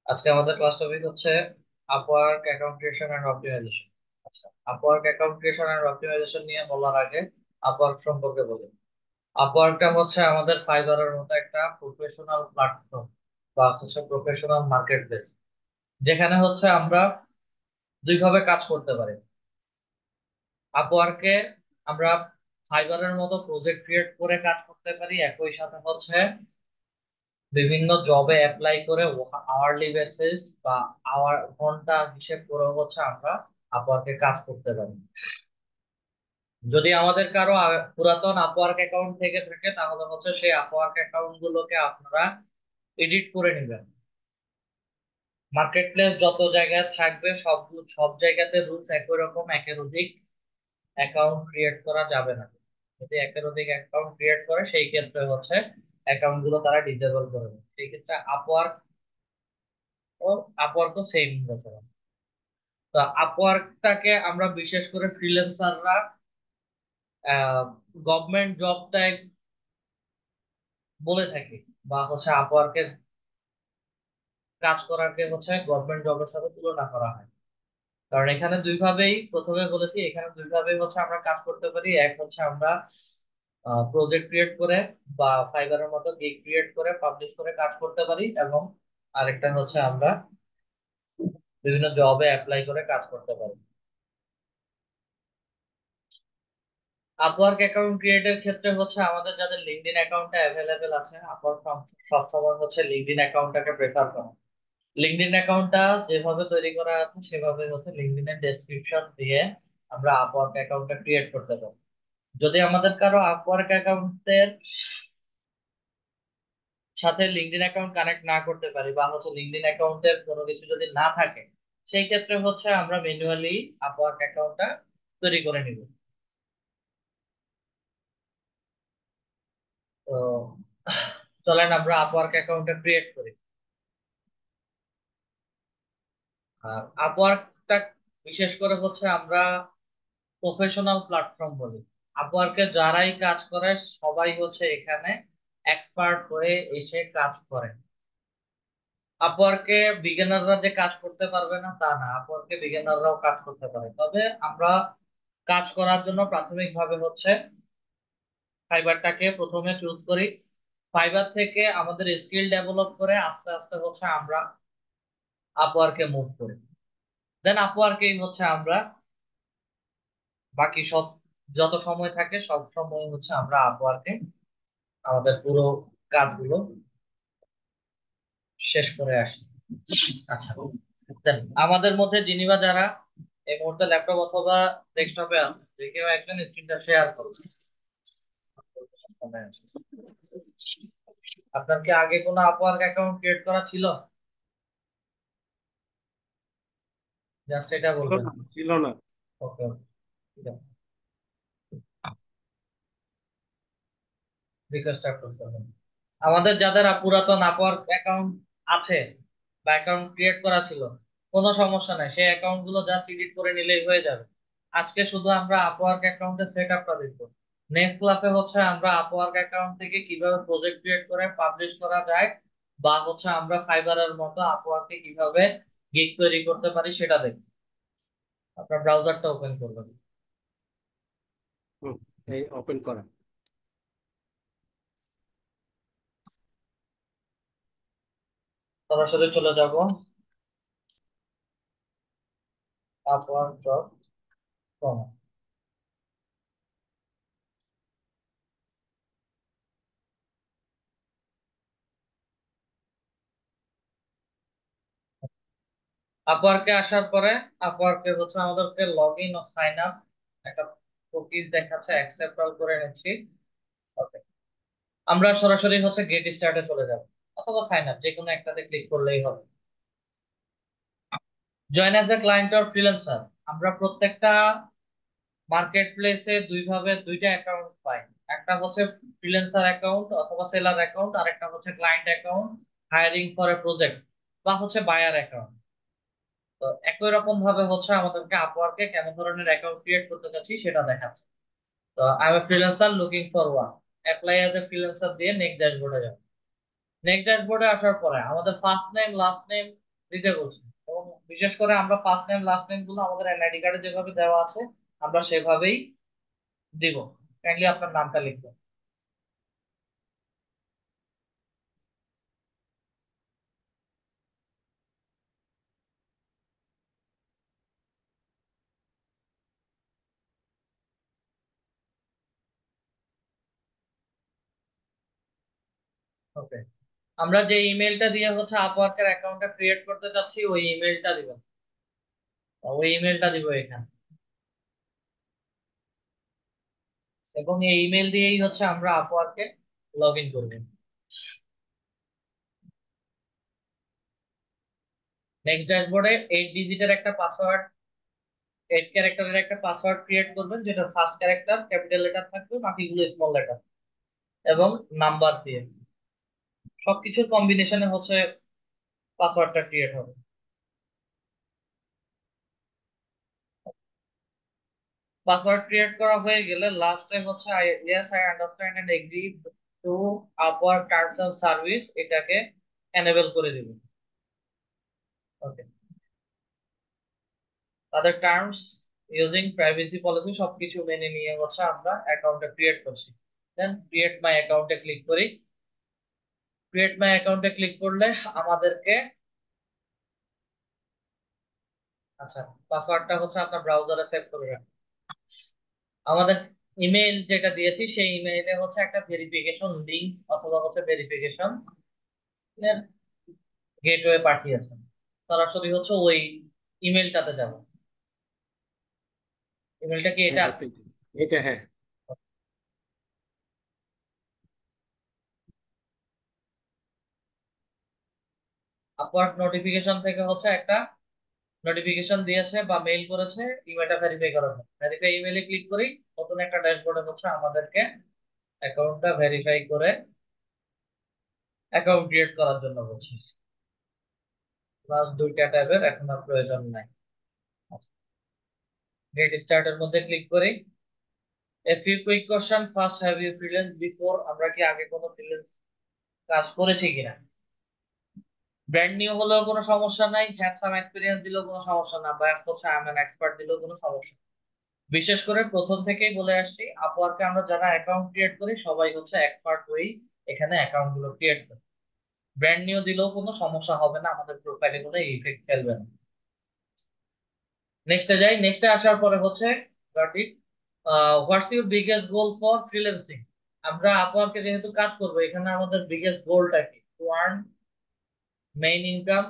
আজকে আমাদের class topic হচ্ছে Upwork account creation and optimisation. আচ্ছা, Upwork account creation and optimisation নিয়ে বলার আগে আপওয়ার্ক সম্পর্কে বলি। আপওয়ার্কটা হচ্ছে আমাদের ফাইবারের মতো একটা প্রফেশনাল প্ল্যাটফর্ম বা হচ্ছে প্রফেশনাল মার্কেট প্লেস, যেখানে হচ্ছে আমরা দুইভাবে কাজ করতে পারি। আপওয়ার্কে আমরা ফাইবারের মতো প্রজেক্ট ক্রিয়েট করে কাজ করতে পারি, একই সাথে হচ্ছে বিভিন্ন জবে অ্যাপ্লাই করে আওয়ারলি বেসিস বা আওয়ার ঘন্টা হিসেব করে হচ্ছে আমরা আপওয়ার্কে কাজ করতে পারি। যদি আমাদের কারো পুরাতন আপওয়ার্ক অ্যাকাউন্ট থেকে থাকে তাহলে হচ্ছে সেই আপওয়ার্ক অ্যাকাউন্ট গুলোকে আপনারা এডিট করে নেবেন। মার্কেট প্লেস যত জায়গায় থাকবে সব সব জায়গাতে রুলস একই রকম, একের অধিক অ্যাকাউন্ট ক্রিয়েট করা যাবে না। যদি একের অধিক অ্যাকাউন্ট ক্রিয়েট করে সেই ক্ষেত্রে হচ্ছে অ্যাকাউন্ট গুলো তারা ডিসেবল করে দেবে। সেই ক্ষেত্রে ও আপওয়ার্কও সেম ব্যাপার। তো আপওয়ার্কটাকে আমরা বিশেষ করে ফ্রিল্যান্সাররা গভর্নমেন্ট জব টাইপ বলে থাকি, বা হচ্ছে আপওয়ার্কের কাজ করাকে হচ্ছে গভর্নমেন্ট জবের সাথে তুলনা করা হয়। কারণ এখানে দুইভাবেই, প্রথমে বলেছি এখানে দুইভাবেই হচ্ছে আমরা কাজ করতে পারি। এক হচ্ছে আমরা প্রজেক্ট ক্রিয়েট করে বা ফাইবারের মতো গিগ ক্রিয়েট করে পাবলিশ করে কাজ করতে পারি, এবং আরেকটা হচ্ছে আমরা বিভিন্ন জবে অ্যাপ্লাই করে কাজ করতে পারি। আপওয়ার্ক অ্যাকাউন্ট ক্রিয়েটের ক্ষেত্রে হচ্ছে আমাদের যাদের লিঙ্কডইন অ্যাকাউন্টটা অ্যাভেলেবেল আছে, আপওয়ার্ক সবসময় হচ্ছে লিঙ্কডইন অ্যাকাউন্টটাকে প্রেফার করে। লিঙ্কডইন অ্যাকাউন্টটা যেভাবে তৈরি করা আছে সেভাবে হচ্ছে লিঙ্কডইনের ডেসক্রিপশন দিয়ে আমরা আপওয়ার্ক অ্যাকাউন্টটা ক্রিয়েট করতে পারি। যদি আমাদের কারো আপওয়ার্ক অ্যাকাউন্টের সাথে লিঙ্কডইন অ্যাকাউন্ট কানেক্ট না করতে পারি, বা হচ্ছে লিঙ্কডইন অ্যাকাউন্টের কোনো কিছু যদি না থাকে, সেই ক্ষেত্রে হচ্ছে আমরা ম্যানুয়ালি আপওয়ার্ক অ্যাকাউন্টটা তৈরি করে নিব। তো চলেন আমরা আপওয়ার্ক অ্যাকাউন্টটা ক্রিয়েট করি। আর আপওয়ার্কটা বিশেষ করে হচ্ছে আমরা প্রফেশনাল প্ল্যাটফর্ম বলি। আপওয়ার্কে যারাই কাজ করে সবাই হচ্ছে এখানে এক্সপার্ট হয়ে এসে কাজ করে। আপওয়ার্কে বিগিনাররা যে কাজ করতে পারবে না তা না, আপওয়ার্কে বিগিনাররাও কাজ করতে পারে। তবে আমরা কাজ করার জন্য প্রাথমিকভাবে হচ্ছে ফাইবারটাকে প্রথমে চুজ করি। ফাইবার থেকে আমাদের স্কিল ডেভেলপ করে আস্তে আস্তে হচ্ছে আমরা আপওয়ার্কে মুভ করি। দেন আপওয়ার্কেই হচ্ছে আমরা বাকি সব, যত সময় থাকে সব সময় হচ্ছে আমরা আপওয়ার্কে আমাদের পুরো কাজগুলো শেষ করে আসি। আচ্ছা, দেন আমাদের মধ্যে যিনি বা যারা এই মুহূর্তে ল্যাপটপ অথবা ডেস্কটপে আছে, যে কেউ একজন স্ক্রিনটা শেয়ার করছে। আপনার কি আগে কোনো আপওয়ার্ক অ্যাকাউন্ট ক্রিয়েট করা ছিল? জাস্ট এটা ছিল বলবেন। না, ছিল না। ওকে, ঠিক আছে, রিকোয়েস্ট করতে হবে। আমাদের যাদের পুরাতন আপওয়ার্ক অ্যাকাউন্ট আছে বা অ্যাকাউন্ট ক্রিয়েট করা ছিল, কোনো সমস্যা নাই, সেই অ্যাকাউন্ট গুলো জাস্ট এডিট করে নিলেই হয়ে যাবে। আজকে শুধু আমরা আপওয়ার্ক অ্যাকাউন্টের সেট আপটা দেখবো। নেক্সট ক্লাসে হচ্ছে আমরা আপওয়ার্ক অ্যাকাউন্ট থেকে কিভাবে প্রজেক্ট ক্রিয়েট করে পাবলিশ করা যায়, বা হচ্ছে আমরা ফাইবারের মতো আপওয়ার্কে কিভাবে গিগ তৈরি করতে পারি সেটা দেখবো। আপনার ব্রাউজারটা ওপেন করবেন। হুম, এই ওপেন করা। সরাসরি চলে যাব upwork.com। আপওয়ার্কে আসার পরে আপওয়ার্কে হচ্ছে আমাদেরকে লগ ইন ও সাইন আপ, একটা কুকিজ দেখাচ্ছে, অ্যাকসেপ্ট অল করে নিচ্ছি। ওকে, আমরা সরাসরি হচ্ছে গেট স্টার্টে চলে যাব, অথবা সাইন আপ, যে কোনো একটাতে ক্লিক করলেই হবে। Join as a client or freelancer, আমরা প্রত্যেকটা মার্কেট প্লেসে দুইটা অ্যাকাউন্ট পাই। একটা হচ্ছে ফ্রিল্যান্সার অ্যাকাউন্ট অথবা সেলার অ্যাকাউন্ট, আর একটা হচ্ছে client account, hiring for a project, বা হচ্ছে বায়ার অ্যাকাউন্ট। তো একই রকম ভাবে হচ্ছে আমাদেরকে আপওয়ার্কে কেমন ধরনের অ্যাকাউন্ট ক্রিয়েট করতে চাচ্ছি সেটা দেখাচ্ছে। তো I M a freelancer looking for work, apply as a freelancer দিয়ে নেক্সট ড্যাশবোর্ডে যাব। নেক্সট ড্যাশবোর্ডে আসার পরে আমাদের ফার্স্ট নেম, লাস্ট নেম, দিতে বলছি। এবং বিশেষ করে আমরা ফার্স্ট নেম লাস্ট নেম গুলো আমাদের এনআইডি কার্ডে যেভাবে দেওয়া আছে আমরা সেভাবেই দিব। কাইন্ডলি আপনার নামটা লিখবেন। ওকে, আমরা যে ইমেলটা দিয়ে আপওয়ার্কের অ্যাকাউন্টটা ক্রিয়েট করতে চাচ্ছি ওই ইমেলটা দিব, ওই ইমেলটা দিব এখানে। এবং এই ইমেল দিয়েই আমরা আপওয়ার্কে লগ ইন করবো। নেক্সট ড্যাশবোর্ডে 8 ডিজিটের একটা পাসওয়ার্ড, 8 ক্যারেক্টারের একটা পাসওয়ার্ড ক্রিয়েট করবেন, যেটা ফার্স্ট ক্যারেক্টার ক্যাপিটাল লেটার থাকবে, বাকিগুলো স্মল লেটার এবং নাম্বার দিয়ে সবকিছুর কম্বিনেশনে পাসওয়ার্ডটা ক্রিয়েট হবে। পাসওয়ার্ড ক্রিয়েট করা হয়ে গেলে লাস্টে I yes I understand and agree to Upwork terms and service, এটাকে এনেবল করে দিবেন। ওকে, তাদের টার্মস ইউজিং প্রাইভেসি পলিসি সবকিছু মেনে নিয়ে আমরা অ্যাকাউন্টটা ক্রিয়েট করছি। দেন ক্রিয়েট মাই অ্যাকাউন্টে ক্লিক করি। ক্রিয়েট মাই অ্যাকাউন্টে ক্লিক করলে আমাদেরকে, আচ্ছা, পাসওয়ার্ডটা আপনার ব্রাউজারে সেভ করে রাখুন। আমাদের ইমেল যেটা দিয়েছি সেই ইমেইলে একটা ভেরিফিকেশন লিংক অথবা ভেরিফিকেশন গেটওয়ে পাঠিয়েছেন। সরাসরি ওই ইমেলটাতে যাবো। ইমেলটা কি হ্যাঁ এটা? হ্যাঁ, এটা হ্যাঁ। আপওয়ার্ক নোটিফিকেশন থেকে একটা নোটিফিকেশন দিয়েছে বা মেইল করেছে ইমেলটা ভেরিফাই করার জন্য। ভেরিফাই ইমেলে ক্লিক করি, নতুন একটা ড্যাশবোর্ডে আমাদেরকে অ্যাকাউন্টটা ভেরিফাই করে অ্যাকাউন্ট ক্রিয়েট করার জন্য বলছি। প্লাস দুইটা ট্যাবের এখন আর প্রয়োজন নাই। গেট স্টার্টের মধ্যে ক্লিক করি। A few quick question, first have you freelance before, আমরা কি আগে কোনো ফ্রিল্যান্স কাজ করেছি কিনা। ব্র্যান্ড নিউ হলেও কোনো সমস্যা নাই, হ্যাভ সাম এক্সপিরিয়েন্স দিলেও কোনো সমস্যা না, বা আই এম অ্যান এক্সপার্ট দিলেও কোনো সমস্যা না। বিশেষ করে প্রথম থেকেই বলে আসছি, আপওয়ার্কে আমরা যারা অ্যাকাউন্ট ক্রিয়েট করি সবাই এক্সপার্ট হয়েই এখানে অ্যাকাউন্ট গুলো ক্রিয়েট করি। ব্র্যান্ড নিউ দিলেও কোনো সমস্যা হবে না, আমাদের প্রোফাইলে কোনো ইফেক্ট ফেলবে না। নেক্সটে যাই। নেক্সটে আসার পরে got it, what's your biggest goal for freelancing. আমরা আপওয়ার্কে যেহেতু কাজ করবো, এখানে আমাদের বিগেস্ট গোলটা কি? To earn main income,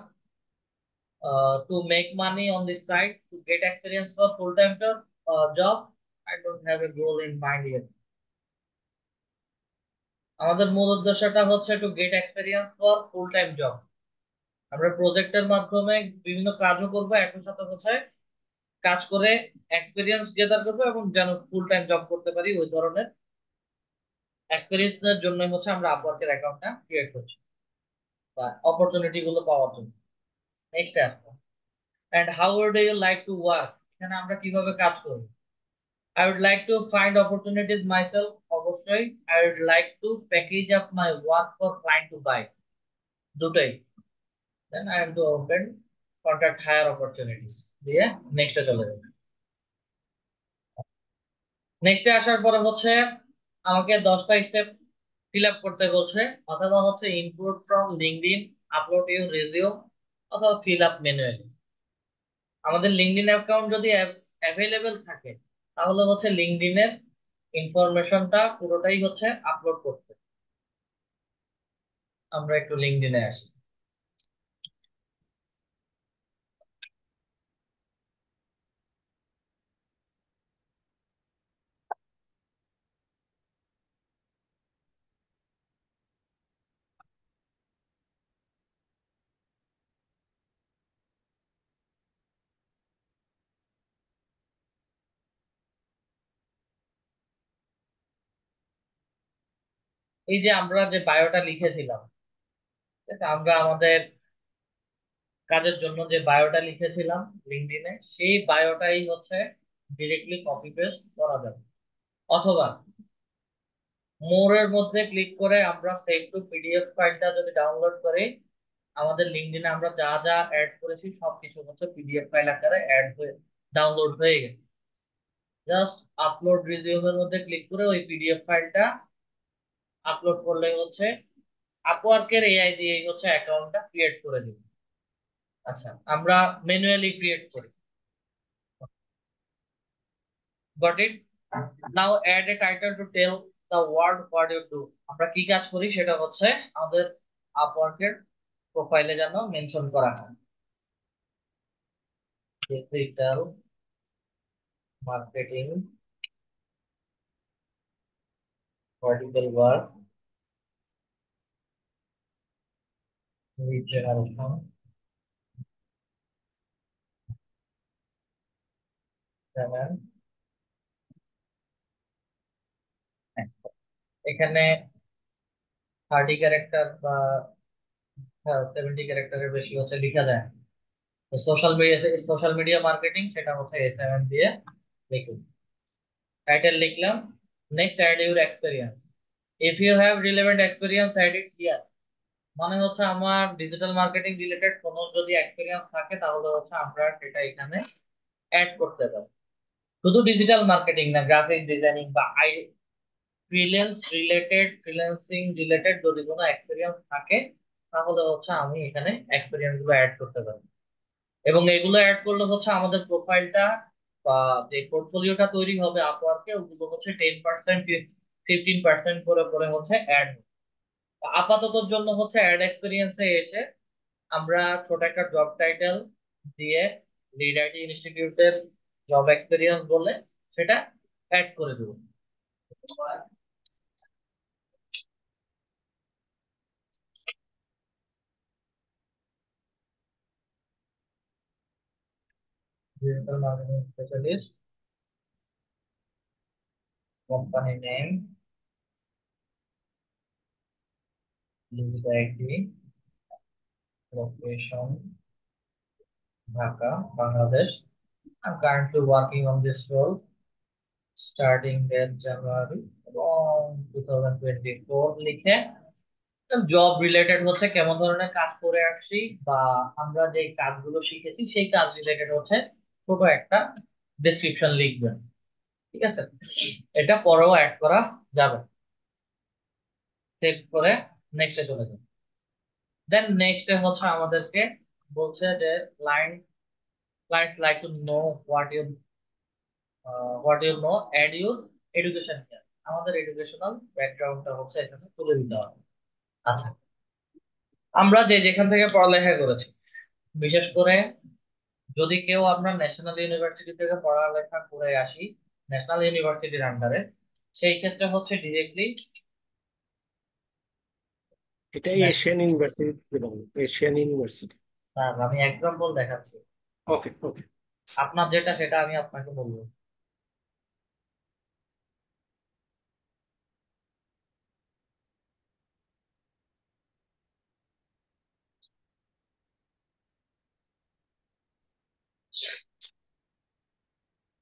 to make money on this side, to get experience for full-time job. I don't have a goal in mind yet. আমাদের মূল উদ্দেশ্যটা to get experience for full time job. আমরা প্রজেক্টের মাধ্যমে বিভিন্ন কাজও করবো, একই সাথে কাজ করে এক্সপেরিয়েন্স গেদার করবো এবং যেন ফুল টাইম জব করতে পারি ওই ধরনের এক্সপেরিয়েন্সের জন্যই আমরা আপওয়ার্কের অ্যাকাউন্টটা ক্রিয়েট করছি বা অপরচুনিটি গুলো পাওয়ার জন্য। নেক্সট আসবো, and how do you like to work, এখানে আমরা কিভাবে কাজ করবো। I would like to find opportunities myself. অবশ্যই I would like to package up my work for client to buy. দুটোই। Then I am to open contact higher opportunities দিয়ে নেক্সটে চলে যাবে। নেক্সটে আসার পরে আমাকে 10টা স্টেপ ফিল আপ করতে বলছে, অথবা input from LinkedIn, upload your resume, অথবা ফিল আপ ম্যানুয়ালি। আমাদের লিঙ্কডইন অ্যাকাউন্ট যদি অ্যাভেলেবেল থাকে তাহলে লিঙ্কডইনের ইনফরমেশনটা পুরোটাই আপলোড করতে। আমরা একটু লিঙ্কডইনে আসি। এই যে আমরা যে বায়োটা লিখেছিলাম, ঠিক আছে? আমরা আমাদের কাজের জন্য যে বায়োটা লিখেছিলাম লিঙ্কডইনে, সেই বায়োটাই ডিরেক্টলি কপি পেস্ট করা যাবে, অথবা মোর এর মধ্যে ক্লিক করে আমরা সেভ টু পিডিএফ ফাইলটা যদি ডাউনলোড করি আমাদের লিঙ্কডইনে আমরা যা যা অ্যাড করেছি সবকিছু হচ্ছে পিডিএফ ফাইল আকারে অ্যাড হয়ে ডাউনলোড হয়ে গেছে। জাস্ট আপলোড রিজিউমের মধ্যে ক্লিক করে ওই পিডিএফ ফাইলটা আপলোড করলে হচ্ছে আপওয়ার্কের এআই দিয়েই হচ্ছে অ্যাকাউন্টটা ক্রিয়েট করে দিব। আচ্ছা, আমরা ম্যানুয়ালি ক্রিয়েট করি। Got it? Now add a title to tell the world what you do. আমরা কি কাজ করি সেটা হচ্ছে আমাদের আপওয়ার্কের প্রোফাইলে যেন মেনশন করা হয়। Digital marketing vertical work lead generation payment. এখানে 30 ক্যারেক্টার বা 70 ক্যারেক্টারের বেশি হচ্ছে লেখা যায়। তো সোশ্যাল মিডিয়া মার্কেটিং সেটা হচ্ছে এসএমএম দিয়ে লিখুন। টাইটেল লিখলাম। Next add your experience. If you have relevant experience add it here. মানে হচ্ছে আমার ডিজিটাল মার্কেটিং রিলেটেড কোনো যদি এক্সপেরিয়েন্স থাকে তাহলে হচ্ছে আমরা সেটা এখানে অ্যাড করতে পারি। শুধু ডিজিটাল মার্কেটিং না, গ্রাফিক ডিজাইনিং বা ফ্রিল্যান্সিং রিলেটেড যদি কোনো এক্সপেরিয়েন্স থাকে তাহলে হচ্ছে আমি এখানে এক্সপেরিয়েন্স গুলো অ্যাড করতে পারি। এবং এগুলো অ্যাড করলে হচ্ছে আমাদের প্রোফাইলটা বা যে পোর্টফোলিওটা তৈরি হবে আপওয়ার্কে ওগুলো হচ্ছে 10%, 15% করে করে হচ্ছে অ্যাড। আপাততর জন্য হচ্ছে অ্যাড এক্সপেরিয়েন্সে এসে আমরা ছোট একটা জব টাইটেল দিয়ে লিড আইটি ইনস্টিটিউটের জব এক্সপেরিয়েন্স বলে সেটা অ্যাড করে দেবো। Digital marketing specialist, company name, lead IT, location Dhaka, Bangladesh. I'm currently working on this role, starting date January এবং 2024 লিখে জব রিলেটেড হচ্ছে কেমন ধরনের কাজ করে আসছি বা আমরা যে কাজগুলো শিখেছি সেই কাজ রিলেটেড হচ্ছে ছোট একটা ডেসক্রিপশন লিখবেন। ঠিক আছে? এটা পরেও অ্যাড করা যাবে। সেভ করে নেক্সটে চলে যাবে। দেন নেক্সটে হচ্ছে আমাদেরকে বলছে যে client clients like to know what you add your education here. আমাদের এডুকেশনাল ব্যাকগ্রাউন্ডটা হচ্ছে এখানে তুলে দিতে হবে। আচ্ছা, আমরা যে যেখান থেকে পড়ালেখা করেছি, বিশেষ করে যদি কেউ আমরা ন্যাশনাল ইউনিভার্সিটি থেকে পড়ালেখা করে আসি ন্যাশনাল ইউনিভার্সিটির আন্ডারে, সেই ক্ষেত্রে হচ্ছে ডিরেক্টলি এটাই এশিয়ান ইউনিভার্সিটিতে বলো, এশিয়ান ইউনিভার্সিটি। আমি এক্সাম্পল দেখাচ্ছি। ওকে ওকে। আপনার যেটা সেটা আমি আপনাকে বলবো।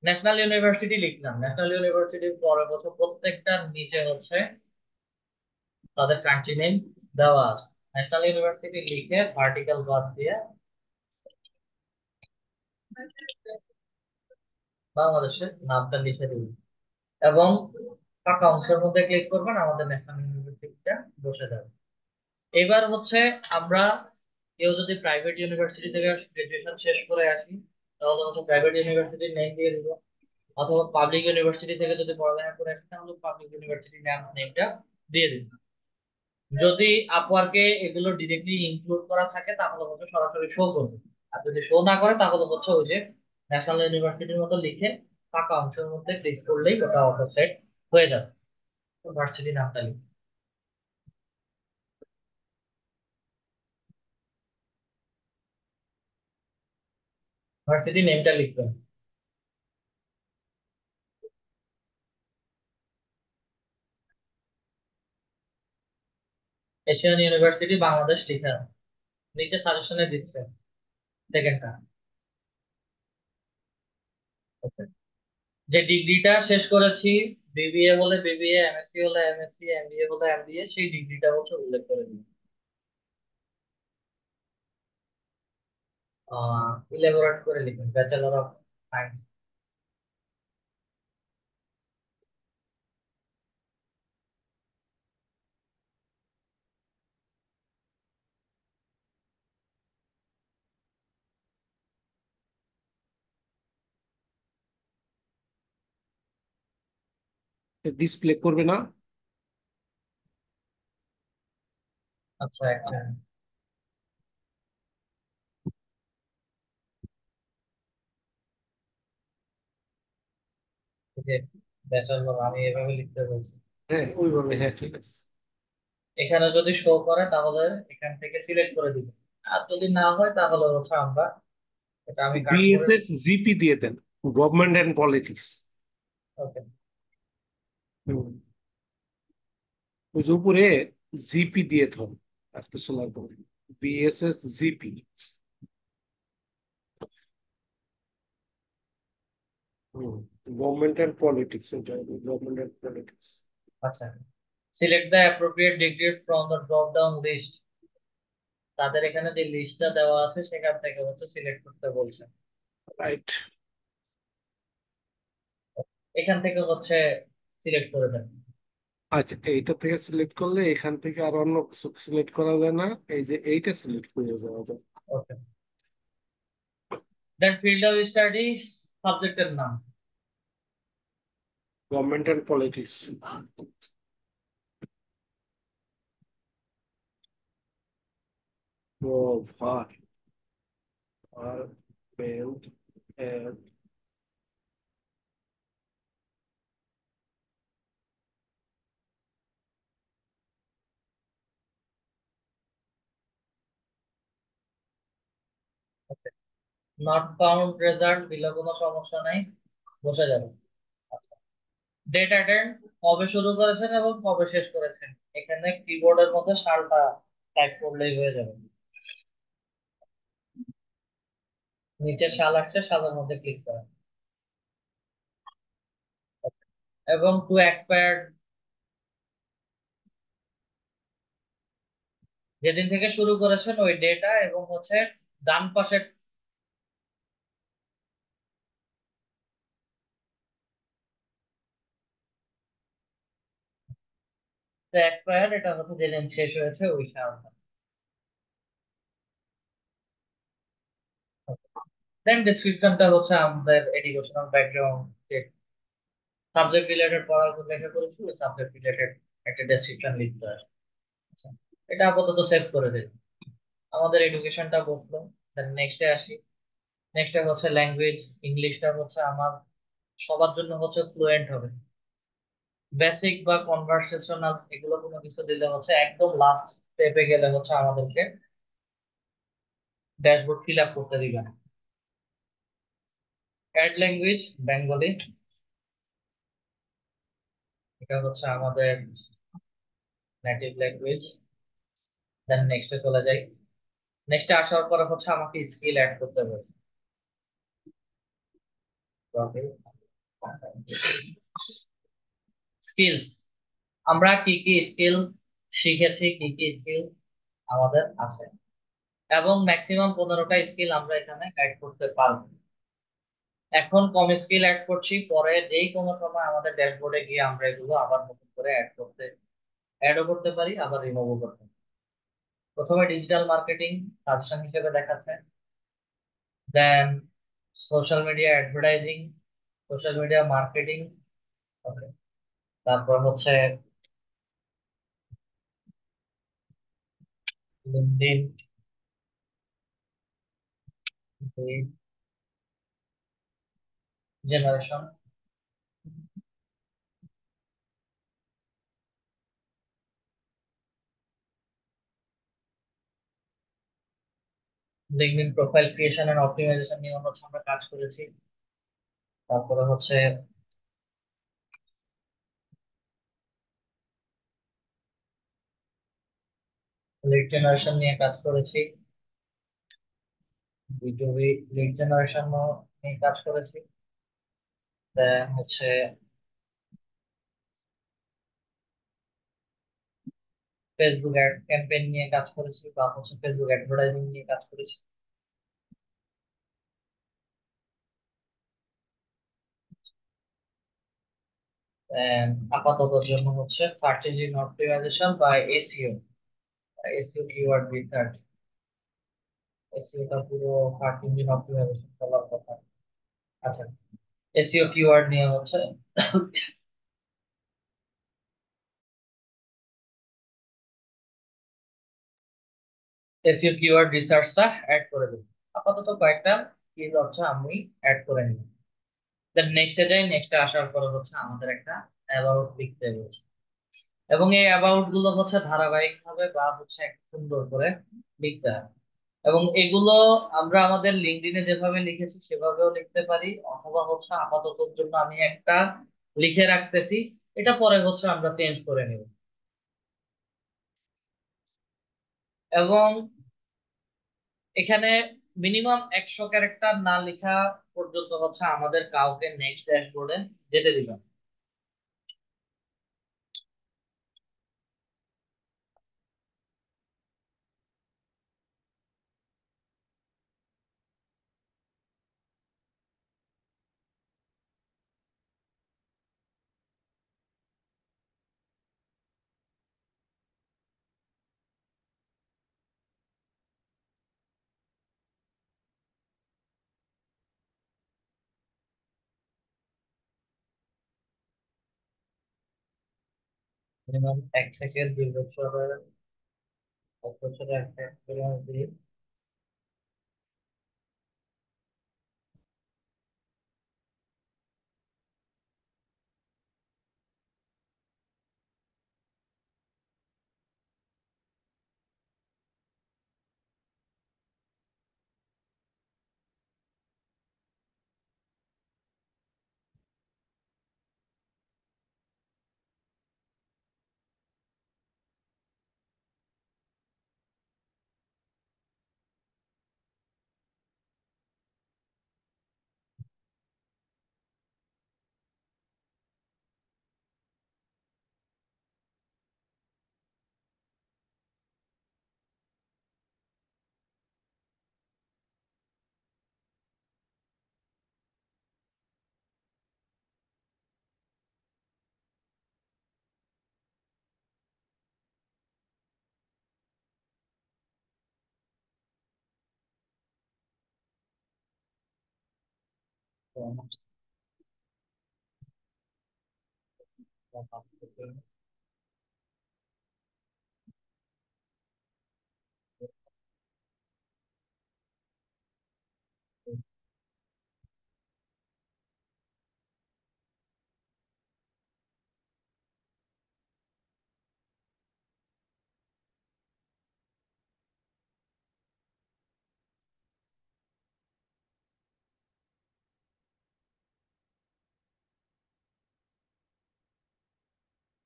ন্যাশনাল ইউনিভার্সিটি লিখলাম। ন্যাশনাল ইউনিভার্সিটির পরে হচ্ছে প্রত্যেকটার নিচে হচ্ছে তাদের কান্ট্রি নেম দেওয়া আছে। ন্যাশনাল ইউনিভার্সিটি লিখে ভার্টিক্যাল বাদ দিয়ে বাংলাদেশের নামটা লিখে দিন এবং ফাঁকা অংশের মধ্যে ক্লিক করবেন, আমাদের ন্যাশনাল ইউনিভার্সিটিটা বসে যাবে। এবার হচ্ছে আমরা কেউ যদি প্রাইভেট ইউনিভার্সিটি থেকে গ্রাজুয়েশন শেষ করে আসি তাহলে হচ্ছে প্রাইভেট ইউনিভার্সিটির নেম দিয়ে দিব, অথবা পাবলিক ইউনিভার্সিটি থেকে যদি পড়ালেখা করে আসি তাহলে পাবলিক ইউনিভার্সিটির নেমটা দিয়ে দিব। যদি আপওয়ার্কে এগুলো ডিরেক্টলি ইনক্লুড করা থাকে তাহলে হচ্ছে সরাসরি শো করবে। আর যদি শো না করে তাহলে হচ্ছে ওই যে ন্যাশনাল ইউনিভার্সিটির মতো লিখে ফাঁকা অংশের মধ্যে ক্লিক করলেই ওটা অটো সেট হয়ে যাবে। ভার্সিটি নামটা লিখে ভার্সিটি নেমটা লিখবেন। এশিয়ান ইউনিভার্সিটি বাংলাদেশ লিখা নিচে সাজেশনে দিচ্ছে সেকেন্ডটা। যে ডিগ্রিটা শেষ করেছি, বিবিএ হলে বিবিএ, এমএসসি হলে এমএসসি, এমবিএ হলে এমবিএ, সেই ডিগ্রিটা হচ্ছে উল্লেখ করে দিন। ইলেবোরেট করে লিখুন, ব্যাচেলর অফ সায়েন্স। ডিসপ্লে করবে না? আচ্ছা, একটা ব্যাচেলর আমি এভাবে লিখতে বলছি। হ্যাঁ ওইভাবে, হ্যাঁ ঠিক আছে। এখানে যদি শো করে তাহলে এখান থেকে সিলেক্ট করে দিব, আর যদি না হয় তাহলে হচ্ছে আমরা, এটা আমি কাট করে। বিএসএস জিপি দিয়ে দেন, গভর্নমেন্ট এন্ড পলিটিক্স। ওকে। ওই যে উপরে জিপি দিয়ে ধর, আর কিছু লাগবে না। BSS GP. Government and politics, এটা গভর্নমেন্ট এন্ড পলিটিক্স। আচ্ছা, select the appropriate degree from the drop down list. তাদের এখানে যে লিস্টটা দেওয়া আছে সেখান থেকে হচ্ছে সিলেক্ট করতে বলছে। রাইট। এখান থেকে হচ্ছে সিলেক্ট করে দেন। আচ্ছা, এইটা থেকে সিলেক্ট করলে এখান থেকে আর অন্য কিছু সিলেক্ট করা যায় না, এই যে এইটা সিলেক্ট করে যাওয়া যায়। Okay, then field of study, সাবজেক্টের নাম। Government and politics. Government. Not found result দিলে কোনো সমস্যা নাই, বসে যাবে। ডেট অ্যাটেন্ড, কবে শুরু করেছেন এবং কবে শেষ করেছেন, এখানে কিবোর্ডের মধ্যে সালটা টাইপ করলেই হয়ে যাবে। নিচে সাল আসছে, সালের মধ্যে ক্লিক করেন এবং টু এক্সপায়ার্ড, যেদিন থেকে শুরু করেছেন ওই ডেটা এবং হচ্ছে ডান পাশে এক্সপায়ার, এটা হচ্ছে যেদিন শেষ হয়েছে ওই সালটা। দেন ডেসক্রিপশনটা হচ্ছে আমাদের এডুকেশনাল ব্যাকগ্রাউন্ড, যে সাবজেক্ট রিলেটেড পড়াশোনা লেখা করেছি ওই সাবজেক্ট রিলেটেড একটা ডেসক্রিপশন লিখতে হয়। আচ্ছা, এটা আপাতত সেভ করে দিন। আমাদের এডুকেশনটা বললো। দেন নেক্সটে আসি। নেক্সটে হচ্ছে ল্যাঙ্গুয়েজ। ইংলিশটা হচ্ছে আমার সবার জন্য হচ্ছে ফ্লুয়েন্ট হবে। বেসিক বা কনভারসেশনাল এগুলো কোনো কিছু দিলে হচ্ছে একদম লাস্ট স্টেপে গেলে হচ্ছে আমাদেরকে ড্যাশবোর্ড ফিল আপ করতে দিবে না। অ্যাড ল্যাঙ্গুয়েজ, বেঙ্গলি, এটা হচ্ছে আমাদের নেটিভ ল্যাঙ্গুয়েজ। দেন নেক্সটে চলে যাই। নেক্সটে আসার পরে হচ্ছে আমাকে স্কিল অ্যাড করতে হবে। স্কিলস, আমরা কি কি স্কিল শিখেছি, কি কি স্কিল আমাদের আছে, এবং ম্যাক্সিমাম 15টা স্কিল আমরা এখানে অ্যাড করতে পারবো। এখন কম স্কিল অ্যাড করছি, পরে যেই কোনো সময় আমাদের ড্যাশবোর্ডে গিয়ে আমরা এগুলো আবার নতুন করে অ্যাডও করতে পারি, আবার রিমুভও করতে পারি। প্রথমে ডিজিটাল মার্কেটিং সাজেশন হিসেবে দেখাচ্ছে। Then social media advertising, social media marketing. Okay, তারপর হচ্ছে LinkedIn generation. LinkedIn profile creation and optimisation নিয়ে হচ্ছে আমরা কাজ করেছি। তারপরে হচ্ছে লিড জেনারেশন নিয়ে কাজ করেছি। বিটুবি লিড জেনারেশন নিয়ে কাজ করেছি। দেন হচ্ছে ফেসবুক অ্যাড ক্যাম্পেইন নিয়ে কাজ করেছি, বা হচ্ছে ফেসবুক অ্যাডভার্টাইজিং নিয়ে কাজ করেছি। আপাতত জন্য হচ্ছে সার্চ ইঞ্জিন অপটিমাইজেশন বা এসইও, এসইও কিওয়ার্ড রিসার্চ। এসইওটা পুরো সার্চ ইঞ্জিন অপটিমাইজেশন করার কথা। আচ্ছা, এসইও কিওয়ার্ড নিয়ে হচ্ছে এসইও কিওয়ার্ড রিসার্চটা অ্যাড করে দেব। আপাতত কয়েকটা স্কিল হচ্ছে আমি অ্যাড করে নিব। দেন নেক্সটে যাই, নেক্সটে আসার পরে হচ্ছে আমাদের একটা অ্যাবাউট লিখতে হবে, এবং এই অ্যাবাউট গুলো হচ্ছে ধারাবাহিক ভাবে বা হচ্ছে একটু সুন্দর করে লিখতে হবে। এবং এগুলো আমরা আমাদের লিঙ্কডইনে যেভাবে লিখেছি সেভাবেও লিখতে পারি, অথবা হচ্ছে আপাতত জন্য আমি একটা লিখে রাখতেছি, এটা পরে হচ্ছে আমরা চেঞ্জ করে নিব। এবং এখানে মিনিমাম 100 ক্যারেক্টার না লেখা পর্যন্ত হচ্ছে আমাদের কাউকে নেক্সট ড্যাশবোর্ডে যেতে দিবেন। মিনিমাম 1 থেকে 2 বছরের, 1 বছরের একটা এক্সপিরিয়েন্স দিয়ে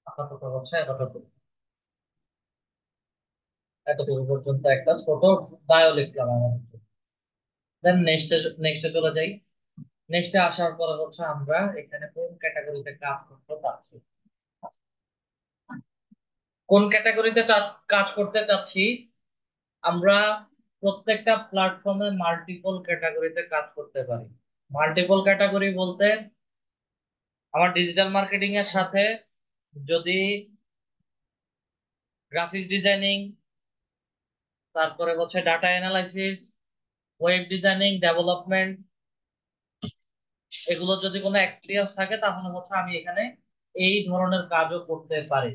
আপাতত হচ্ছে এতটুকু, এতটুকু পর্যন্ত একটা ছোট বায়ো লিখলাম আমাদের। দেন নেক্সটে, নেক্সটে চলে যাই। নেক্সটে আসার পরে হচ্ছে আমরা এখানে কোন ক্যাটাগরিতে কাজ করতে চাচ্ছি, কোন ক্যাটাগরিতে কাজ করতে চাচ্ছি আমরা। প্রত্যেকটা প্ল্যাটফর্মে মাল্টিপল ক্যাটাগরিতে কাজ করতে পারি। মাল্টিপল ক্যাটাগরি বলতে আমার ডিজিটাল মার্কেটিং এর সাথে যদি গ্রাফিক্স ডিজাইনিং, তারপরে হচ্ছে data analysis, web designing, development, এগুলো যদি কোনো এক্সপিরিয়েন্স থাকে তাহলে হচ্ছে আমি এখানে এই ধরনের কাজও করতে পারি।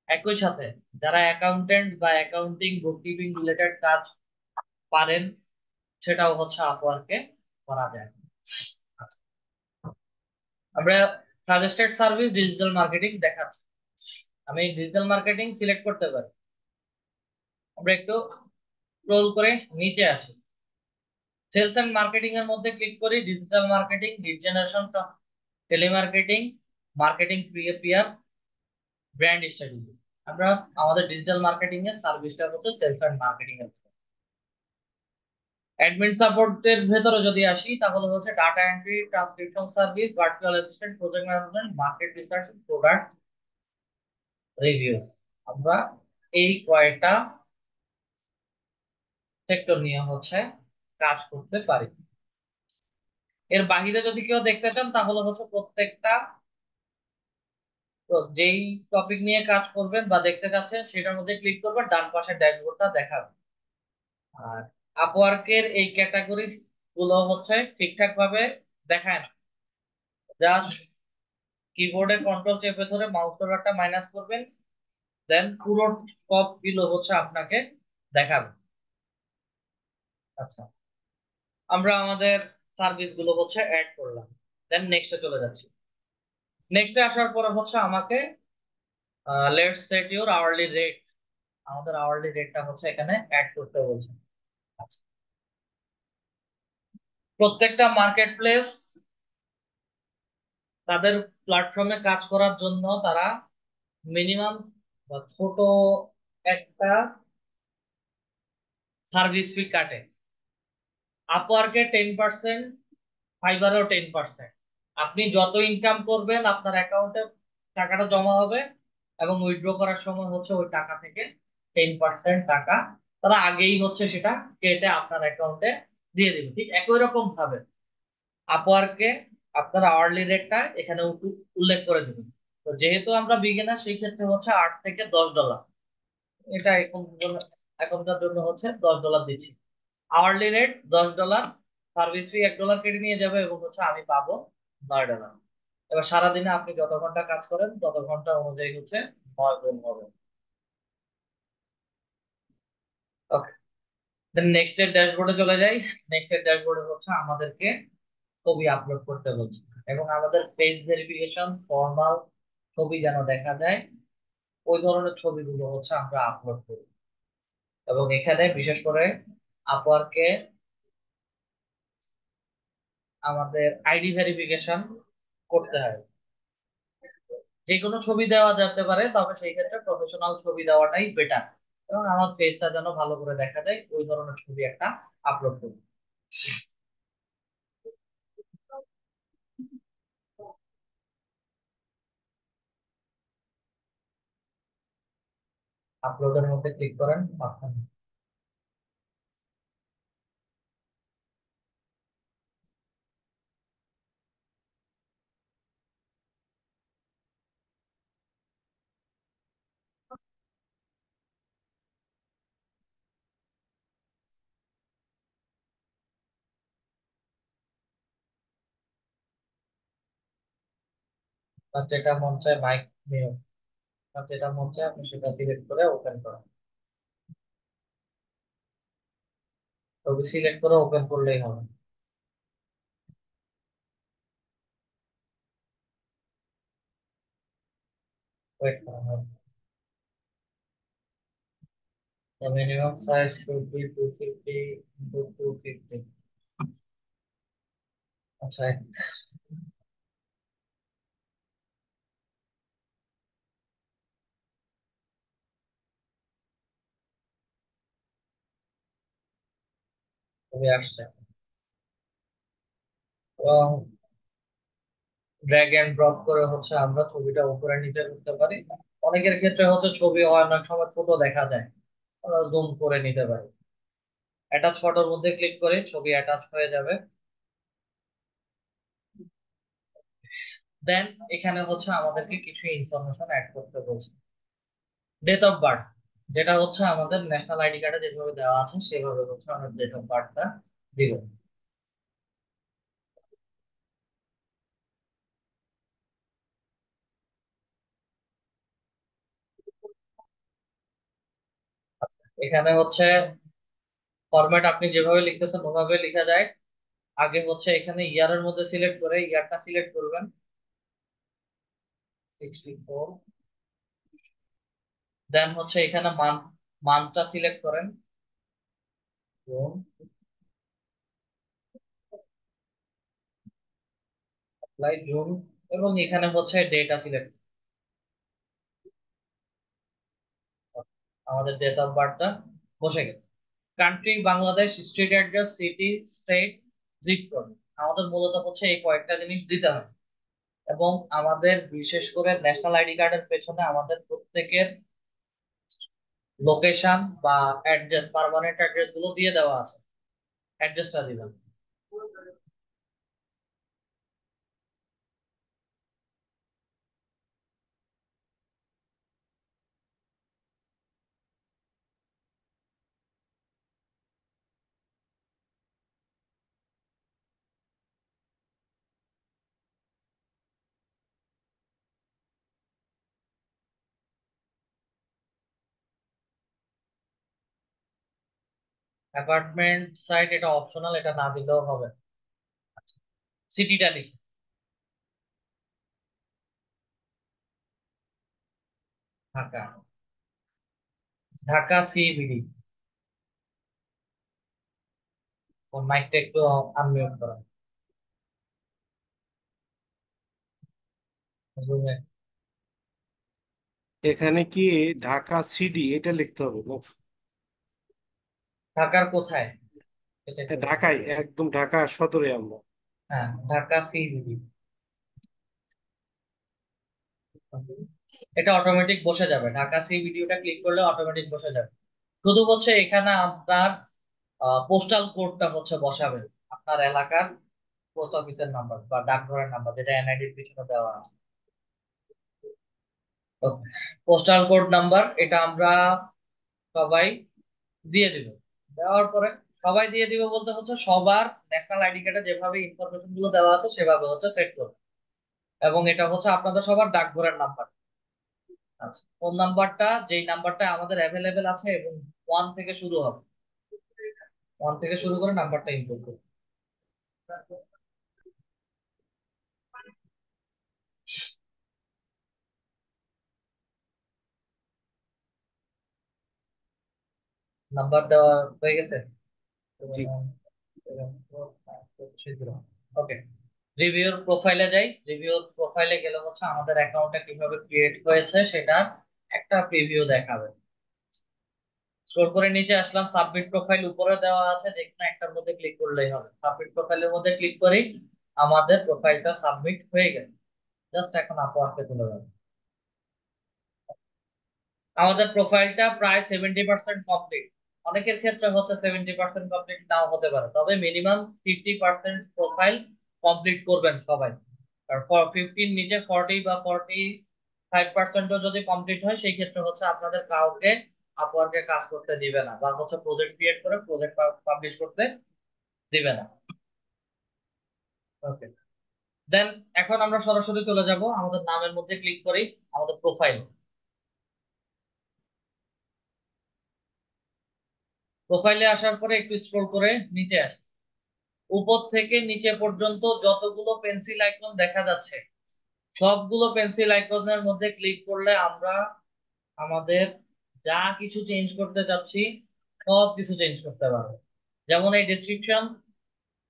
একই সাথে যারা অ্যাকাউন্টেন্ট বা অ্যাকাউন্টিং বুককিপিং রিলেটেড কাজ পারেন, সেটাও হচ্ছে আপওয়ার্কে করা যায়। আচ্ছা, আমরা সাজেস্টেড সার্ভিস ডিজিটাল মার্কেটিং দেখাচ্ছি, আমি ডিজিটাল মার্কেটিং সিলেক্ট করতে পারি। আমরা একটু স্ক্রল করে নিচে আসি, সেলস এন্ড মার্কেটিং এর মধ্যে ক্লিক করি, digital marketing, lead generation, telemarketing, marketing পিএপিআর, brand strategy. আমরা আমাদের ডিজিটাল মার্কেটিং এর সার্ভিসটা হচ্ছে সেলস এন্ড মার্কেটিং এর। অ্যাডমিন সাপোর্টের ভেতরে যদি আসি তাহলে হচ্ছে data entry, transcription service, virtual assistant, project management, market research, product reviews. আমরা এই কয়টা সেক্টর নিয়ে হচ্ছে কাজ করতে পারি। এর বাহিরে যদি কেউ দেখতে চান তাহলে হচ্ছে প্রত্যেকটা তো যেই টপিক নিয়ে কাজ করবেন বা দেখতে চাচ্ছেন সেটার মধ্যে ক্লিক করবেন, ডান পাশে ড্যাশবোর্ডটা দেখাবে। আর আপওয়ার্কের এই ক্যাটাগরি গুলো হচ্ছে ঠিকঠাক ভাবে দেখায় না। জাস্ট কিবোর্ডে কন্ট্রোল চেপে ধরে মাউস কার্সারটা মাইনাস করবেন, দেন পুরো সব গুলো হচ্ছে আপনাকে দেখাবে। আচ্ছা, আমরা আমাদের সার্ভিস গুলো হচ্ছে অ্যাড করলাম, দেন নেক্সটে চলে যাচ্ছি। নেক্সটে আসার পরে হচ্ছে আমাকে let's set your hourly rate, আমাদের আওয়ারলি রেটটা হচ্ছে এখানে অ্যাড করতে বলছে। আচ্ছা, প্রত্যেকটা মার্কেট প্লেস তাদের প্ল্যাটফর্মে কাজ করার জন্য তারা মিনিমাম বা ছোট একটা সার্ভিস ফি কাটে। আপওয়ার্কে 10%, ফাইবারেও 10%। আপনি যত ইনকাম করবেন আপনার অ্যাকাউন্টে টাকাটা জমা হবে, এবং উইথড্র করার সময় হচ্ছে ওই টাকা থেকে 10% টাকা তারা আগেই হচ্ছে সেটা কেটে আপনার অ্যাকাউন্টে দিয়ে দিবে। ঠিক একই রকম ভাবে আপওয়ার্কে আপনার আওয়ারলি রেটটা এখানে উল্লেখ করে দিবেন। তো যেহেতু আমরা বিগিনার, সেই ক্ষেত্রে হচ্ছে $8 থেকে $10, এটা এখনকার জন্য হচ্ছে $10 দিচ্ছি। আওয়ারলি রেট $10, সার্ভিস ফি $1 কেটে নিয়ে যাবে, এবং হচ্ছে আমি পাবো $9। এবার সারাদিনে আপনি যত ঘন্টা কাজ করেন তত ঘন্টা অনুযায়ী হচ্ছে 9 গুণ হবে। ওকে, দেন নেক্সট এর ড্যাশবোর্ডে চলে যাই। নেক্সট এর ড্যাশবোর্ডে হচ্ছে আমাদেরকে ছবি আপলোড করতে বলছে, এবং আমাদের পেজ ভেরিফিকেশন ফর্মাল ছবি যেন দেখা যায় ওই ধরনের ছবিগুলো হচ্ছে আমরা আপলোড করি। এবং এখানে বিশেষ করে আপওয়ার্কে আমাদের আইডি ভেরিফিকেশন করতে হয়। যে কোনো ছবি দেওয়া যেতে পারে, তবে সেই ক্ষেত্রে প্রফেশনাল ছবি দেওয়াটাই বেটার, এবং আমার ফেসটা যেন ভালো করে দেখা যায় ওই ধরনের ছবি একটা আপলোড করি। আপলোডের মধ্যে ক্লিক করেন মাঝখানে। আর যেটা মন চায় মাইক নিয়ে, আর যেটা মন চায় আপনি সেটা সিলেক্ট করে ওপেন করেন। ছবি সিলেক্ট করে ওপেন করলেই হবে। ওয়েট করেন হবে। The minimum size should be 250 into 250. আচ্ছা, ছবি আসছে, এবং ড্র্যাগ এন্ড ড্রপ করে হচ্ছে আমরা ছবিটা উপরে নিচে করতে পারি। অনেকের ক্ষেত্রে হচ্ছে ছবি অনেক সময় ছোট দেখা যায়, আমরা জুম করে নিতে পারি। অ্যাটাচ ফটোর মধ্যে ক্লিক করে ছবি অ্যাটাচ হয়ে যাবে। দেন এখানে হচ্ছে আমাদেরকে কিছু ইনফরমেশন অ্যাড করতে বলছে। ডেট অফ বার্থ, যেটা হচ্ছে আমাদের ন্যাশনাল আইডি কার্ডে যেভাবে দেওয়া আছে সেভাবে হচ্ছে আমরা ডেট অফ বার্থটা দিব। এখানে হচ্ছে ফরম্যাট আপনি যেভাবে লিখতেছেন ওভাবে লেখা যায়। আগে হচ্ছে এখানে ইয়ারের মধ্যে সিলেক্ট করে ইয়ারটা সিলেক্ট করবেন, 64। দেন হচ্ছে এখানে মান্থটা সিলেক্ট করেন, জুন, অ্যাপ্লাই জুন, এবং এখানে হচ্ছে ডেটা সিলেক্ট, আমাদের ডেট অফ বার্থটা বসে গেছে। Country Bangladesh, street address, city, state, zip code, আমাদের মূলত হচ্ছে এই কয়েকটা জিনিস দিতে হবে। এবং আমাদের বিশেষ করে ন্যাশনাল আইডি কার্ডের পেছনে আমাদের প্রত্যেকের লোকেশন বা অ্যাড্রেস, পার্মানেন্ট অ্যাড্রেস গুলো দিয়ে দেওয়া আছে, অ্যাড্রেসটা দিবেন। অ্যাপার্টমেন্ট সাইট এটা অপশনাল, এটা না দিলেও হবে। সিটিটা লিখি। ঢাকা। ঢাকা সিবিডি। মাইকটা একটু আনমিউট করা। জুমে। এখানে কি ঢাকা সিডি এটা লিখতে হবে না? ঢাকার কোথায় এটা একটু বলুন। ঢাকায়, একদম ঢাকা সদরে আমরা। হ্যাঁ, ঢাকা সিবিডি। এটা অটোমেটিক বসে যাবে, ঢাকা সি ভিডিওটা ক্লিক করলে অটোমেটিক বসে যাবে। শুধু হচ্ছে এখানে আপনার পোস্টাল কোডটা হচ্ছে বসাবেন, আপনার এলাকার পোস্ট অফিসের নাম্বার বা ডাকঘরের নাম্বার যেটা এনআইডির পিছনে দেওয়া আছে। তো পোস্টাল কোড নাম্বার এটা আমরা সবাই দিয়ে দিব। দেওয়ার পরে সবাই দিয়ে দিব বলতে হচ্ছে সবার ন্যাশনাল আইডি কার্ডে যেভাবে ইনফরমেশন গুলো দেওয়া আছে সেভাবে হচ্ছে সেট করবে। এবং এটা হচ্ছে আপনাদের সবার ডাকঘরের নাম্বার। আচ্ছা, ফোন নাম্বারটা যেই নাম্বারটা আমাদের অ্যাভেলেবেল আছে এবং ওয়ান থেকে শুরু হবে, ওয়ান থেকে শুরু করে নাম্বারটা ইনপুট করুন। নাম্বার দেওয়া হয়ে গেছে। জি। ওকে, রিভিউর প্রোফাইলে যাই। রিভিউর প্রোফাইলে গেলে হচ্ছে আমাদের অ্যাকাউন্টটা কিভাবে ক্রিয়েট হয়েছে সেটা একটা প্রিভিউ দেখাবে। স্ক্রল করে নিচে আসলাম, সাবমিট প্রোফাইল উপরে দেওয়া আছে, যেখানে একটার মধ্যে ক্লিক করলেই হবে। সাবমিট প্রোফাইলের মধ্যে ক্লিক করেই আমাদের প্রোফাইলটা সাবমিট হয়ে গেছে। জাস্ট এখন আপওয়ার্কে তুলে দেবো। আমাদের প্রোফাইলটা প্রায় 70% কমপ্লিট। অনেকের ক্ষেত্রে হচ্ছে 70% কমপ্লিট নাও হতে পারে, তবে মিনিমাম 50% প্রোফাইল কমপ্লিট করবেন সবাই। আর 50 নিচে 40 বা 45%ও যদি কমপ্লিট হয় সেই ক্ষেত্রে হচ্ছে আপনাদের কাউকে আপওয়ার্কে কাজ করতে দিবে না, বা হচ্ছে প্রজেক্ট ক্রিয়েট করে প্রজেক্ট পাবলিশ করতে দিবে না। ওকে, দেন এখন আমরা সরাসরি চলে যাব আমাদের নামের মধ্যে ক্লিক করি, আমাদের প্রোফাইল। প্রোফাইলে আসার পরে একটু স্ক্রল করে নিচে আসি। উপর থেকে নিচে পর্যন্ত যতগুলো পেন্সিল আইকন দেখা যাচ্ছে সবগুলো পেন্সিল আইকনের মধ্যে ক্লিক করলে আমরা আমাদের যা কিছু চেঞ্জ করতে চাচ্ছি সব কিছু চেঞ্জ করতে পারবো। যেমন এই ডেসক্রিপশন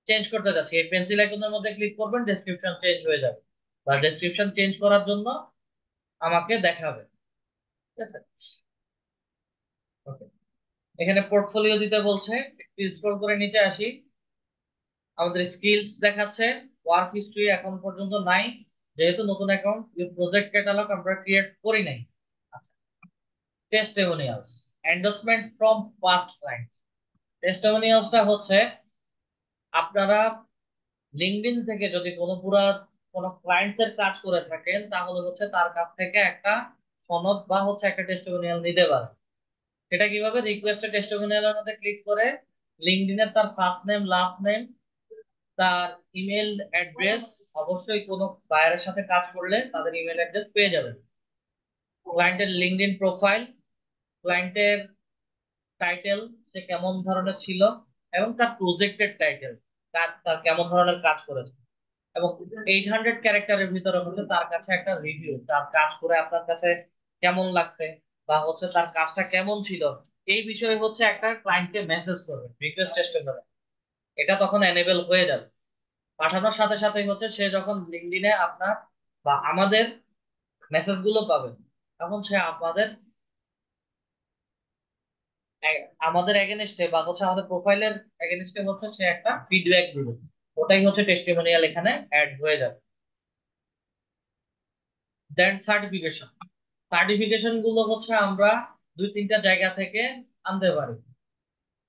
চেঞ্জ করতে চাচ্ছি, এই পেন্সিল আইকনের মধ্যে ক্লিক করবেন, ডেসক্রিপশন চেঞ্জ হয়ে যাবে, বা ডেসক্রিপশন চেঞ্জ করার জন্য আমাকে দেখাবে। ঠিক আছে, ওকে। এখানে পোর্টফোলিও দিতে বলছে, একটু স্ক্রল করে নিচে আসি। আমাদের স্কিলস দেখাচ্ছে, ওয়ার্ক হিস্ট্রি এখন পর্যন্ত নাই, যেহেতু নতুন অ্যাকাউন্ট। প্রজেক্ট ক্যাটালগ আমরা ক্রিয়েট করি নাই। আচ্ছা, testimonials, endorsement from past clients. টেস্টিমোনিয়ালসটা হচ্ছে আপনারা লিঙ্কডইন থেকে যদি কোনো ক্লায়েন্টের কাজ করে থাকেন তাহলে হচ্ছে তার কাছ থেকে একটা সনদ বা হচ্ছে একটা টেস্টিমোনিয়াল নিতে পারেন। সেটা কিভাবে, রিকোয়েস্ট টেস্টিমোনিয়ালের মধ্যে ক্লিক করে লিঙ্কডইনের তার ফার্স্ট নেম লাস্ট নেম, তার ইমেল অ্যাড্রেস, অবশ্যই কোনো বায়ারের সাথে কাজ করলে তাদের ইমেল অ্যাড্রেস পেয়ে যাবেন। ক্লায়েন্টের লিঙ্কডইন প্রোফাইল, ক্লায়েন্টের টাইটেল, সে কেমন ধরনের ছিল, এবং তার প্রজেক্টের টাইটেল, তার তার কেমন ধরনের কাজ করেছে। এবং 800 ক্যারেক্টারের ভিতরে হচ্ছে তার কাছে একটা রিভিউ, তার কাজ করে আপনার কাছে কেমন লাগছে বা হচ্ছে তার কাজটা কেমন ছিল এই বিষয়ে হচ্ছে একটা ক্লায়েন্টকে মেসেজ করবে, রিকোয়েস্ট করবে। এটা তখন এনেবল হয়ে যাবে। পাঠানোর সাথে সাথে হচ্ছে সে যখন লিঙ্কডইনে আপনার বা আমাদের মেসেজ গুলো পাবে তখন সে আমাদের এগেনস্টে বা হচ্ছে আমাদের প্রোফাইলের এগেনস্টে হচ্ছে সে একটা ফিডব্যাক দিবে। ওটাই হচ্ছে টেস্টিমোনিয়াল, এখানে অ্যাড হয়ে যাবে। দেন সার্টিফিকেশন। সার্টিফিকেশন গুলো হচ্ছে আমরা দুই তিনটা জায়গা থেকে আনতে পারি।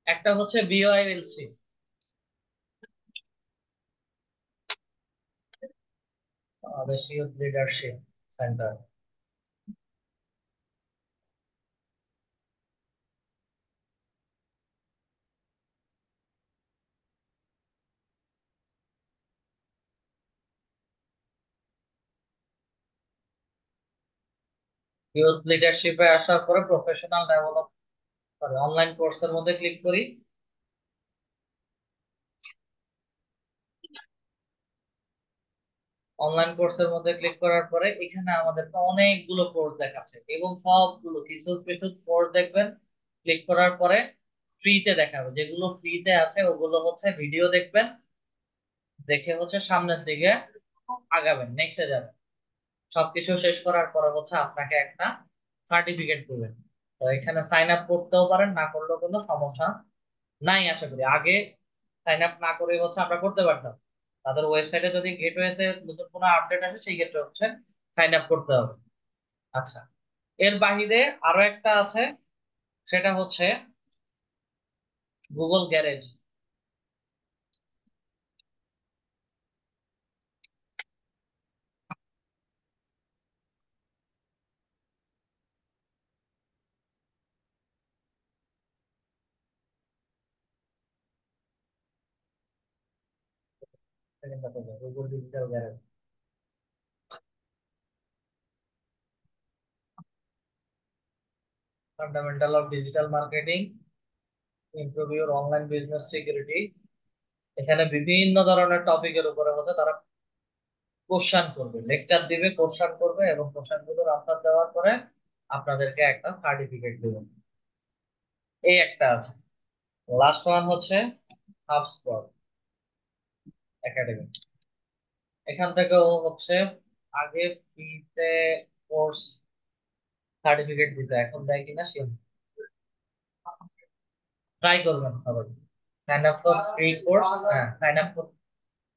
একটা হচ্ছে BYLC, Bangladesh youth leadership centre. Youth লিডারশিপে আসার পরে প্রফেশনাল ডেভেলপ, সরি অনলাইন কোর্সের মধ্যে ক্লিক করি। অনলাইন কোর্সের মধ্যে ক্লিক করার পরে এখানে আমাদেরকে অনেকগুলো কোর্স দেখাচ্ছে এবং সবগুলো কিছু কিছু কোর্স দেখবেন ক্লিক করার পরে ফ্রিতে দেখাবে। যেগুলো ফ্রিতে আছে ওগুলো হচ্ছে ভিডিও দেখবেন, দেখে হচ্ছে সামনের দিকে আগাবেন, নেক্সটে যাবেন। সবকিছু শেষ করার পরে হচ্ছে আপনাকে একটা সার্টিফিকেট দিবেন। তো এখানে সাইন আপ করতেও পারেন, না করলেও কোনো সমস্যা নাই আশা করি। আগে সাইন আপ না করে হচ্ছে আমরা করতে পারতাম, তাদের ওয়েবসাইটে যদি গেটওয়েতে নতুন কোনো আপডেট আসে সেই ক্ষেত্রে হচ্ছে সাইন আপ করতে হবে। আচ্ছা, এর বাহিরে আরো একটা আছে, সেটা হচ্ছে Google garage. Google digital garage, fundamental of digital marketing, improve your online business security. এখানে বিভিন্ন ধরনের টপিকের উপরে হচ্ছে তারা কোশ্চান করবে, লেকচার দিবে, কোশ্চান করবে এবং কোশ্চান গুলোর আনসার দেওয়ার পরে আপনাদেরকে একটা সার্টিফিকেট দেবে। এই একটা আছে। লাস্ট ওয়ান হচ্ছে হাবস্পট একাডেমি। এখান থেকেও হচ্ছে আগে ফ্রিতে কোর্স সার্টিফিকেট দিত, এখন দেয় কিনা সে ট্রাই করবেন সবাই। Sign up for free course, হ্যাঁ সাইন আপ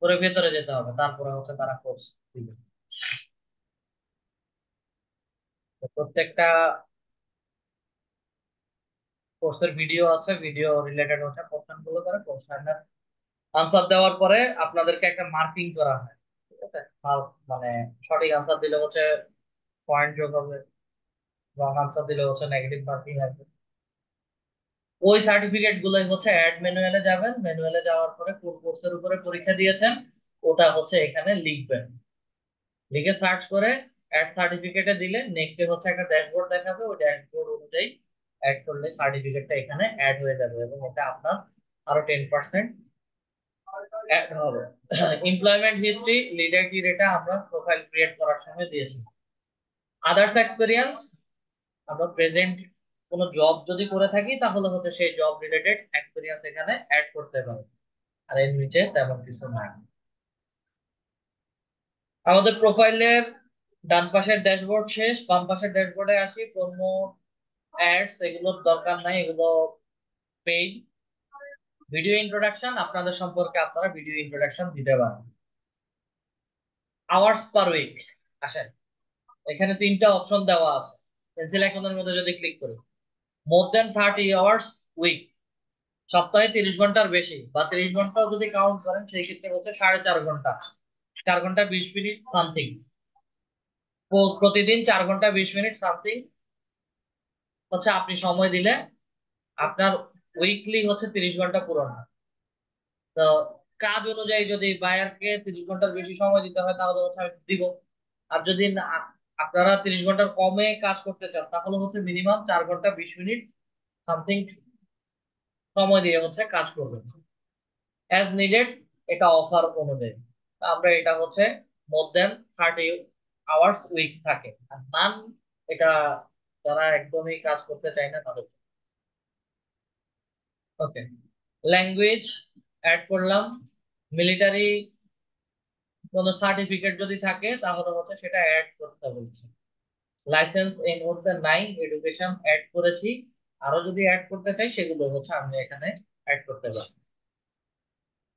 করে ভেতরে যেতে হবে, তারপরে হচ্ছে তারা কোর্স দিবে। তো প্রত্যেকটা কোর্সের ভিডিও আছে, ভিডিও রিলেটেড হচ্ছে কোশ্চেন গুলো করে কোশ্চেনের আনসার দেওয়ার পরে আপনাদেরকে একটা মার্কিং করা হয়, ঠিক আছে? মানে সঠিক আনসার দিলে হচ্ছে পয়েন্ট যোগ হবে, রং আনসার দিলে হচ্ছে নেগেটিভ মার্কিং আসবে। ওই সার্টিফিকেট গুলোই হচ্ছে অ্যাড ম্যানুয়ালে যাবেন, ম্যানুয়ালে যাওয়ার পরে কোন কোর্সের উপরে পরীক্ষা দিয়েছেন ওটা হচ্ছে এখানে লিখবেন, লিখে সার্চ করে অ্যাড সার্টিফিকেটে দিলে নেক্সট হচ্ছে একটা ড্যাশবোর্ড দেখাবে, ওই ড্যাশবোর্ড অনুযায়ী অ্যাড করলে সার্টিফিকেটটা এখানে অ্যাড হয়ে যাবে এবং এটা আপনার আরো 10% অ্যাড হবে। এমপ্লয়মেন্ট হিস্ট্রি, লিডার কি, এটা আমরা প্রোফাইল ক্রিয়েট করার সময় দিয়েছি। আদার্স এক্সপিরিয়েন্স, আমরা প্রেজেন্ট কোনো জব যদি করে থাকি তাহলে হচ্ছে সেই জব রিলেটেড এক্সপিরিয়েন্স এখানে অ্যাড করতে পারবে। আর এর নিচে তেমন কিছু নাই। আমাদের প্রোফাইলের ডান পাশের ড্যাশবোর্ড শেষ, বাম পাশের ড্যাশবোর্ডে আসি। প্রমোট অ্যাডস এগুলোর দরকার নাই, এগুলো পেইড। ভিডিও ইন্ট্রোডাকশন, আপনাদের সম্পর্কে আপনারা ভিডিও ইন্ট্রোডাকশন দিতে পারেন। আওয়ার্স পার উইক, আসেন এখানে তিনটা অপশন দেওয়া আছে। পেন্সিল আইকনের মধ্যে যদি ক্লিক করি, মোর দেন 30 আওয়ার্স উইক, সপ্তাহে 30 ঘন্টার বেশি বা 30 ঘন্টাও যদি কাউন্ট করেন সেই ক্ষেত্রে হচ্ছে 4.5 ঘন্টা, 4 ঘন্টা 20 মিনিট সামথিং। প্রতিদিন 4 ঘন্টা 20 মিনিট সামথিং হচ্ছে আপনি সময় দিলে আপনার উইকলি হচ্ছে 30 ঘন্টা পূরণ হয়। তো কাজ অনুযায়ী যদি বায়ারকে 30 ঘন্টার বেশি সময় দিতে হয় তাহলে হচ্ছে আমি দিব। আর যদি আপনারা 30 ঘন্টার কমে কাজ করতে চান তাহলে হচ্ছে মিনিমাম 4 ঘন্টা 20 মিনিট সামথিং সময় দিয়ে হচ্ছে কাজ করবেন অ্যাজ নিডেড, এটা অফার অনুযায়ী। তা আমরা এটা হচ্ছে মোর দেন 30 আওয়ার্স উইক থাকে, আর নান এটা যারা একদমই কাজ করতে চায় না তাদের। ওকে, ল্যাঙ্গুয়েজ অ্যাড করলাম। মিলিটারি কোনো সার্টিফিকেট যদি থাকে তাহলে হচ্ছে সেটা অ্যাড করতে বলছে। Licence in more than 9, education add করেছি। আরো যদি অ্যাড করতে চাই সেগুলো হচ্ছে আমি এখানে অ্যাড করতে পারি।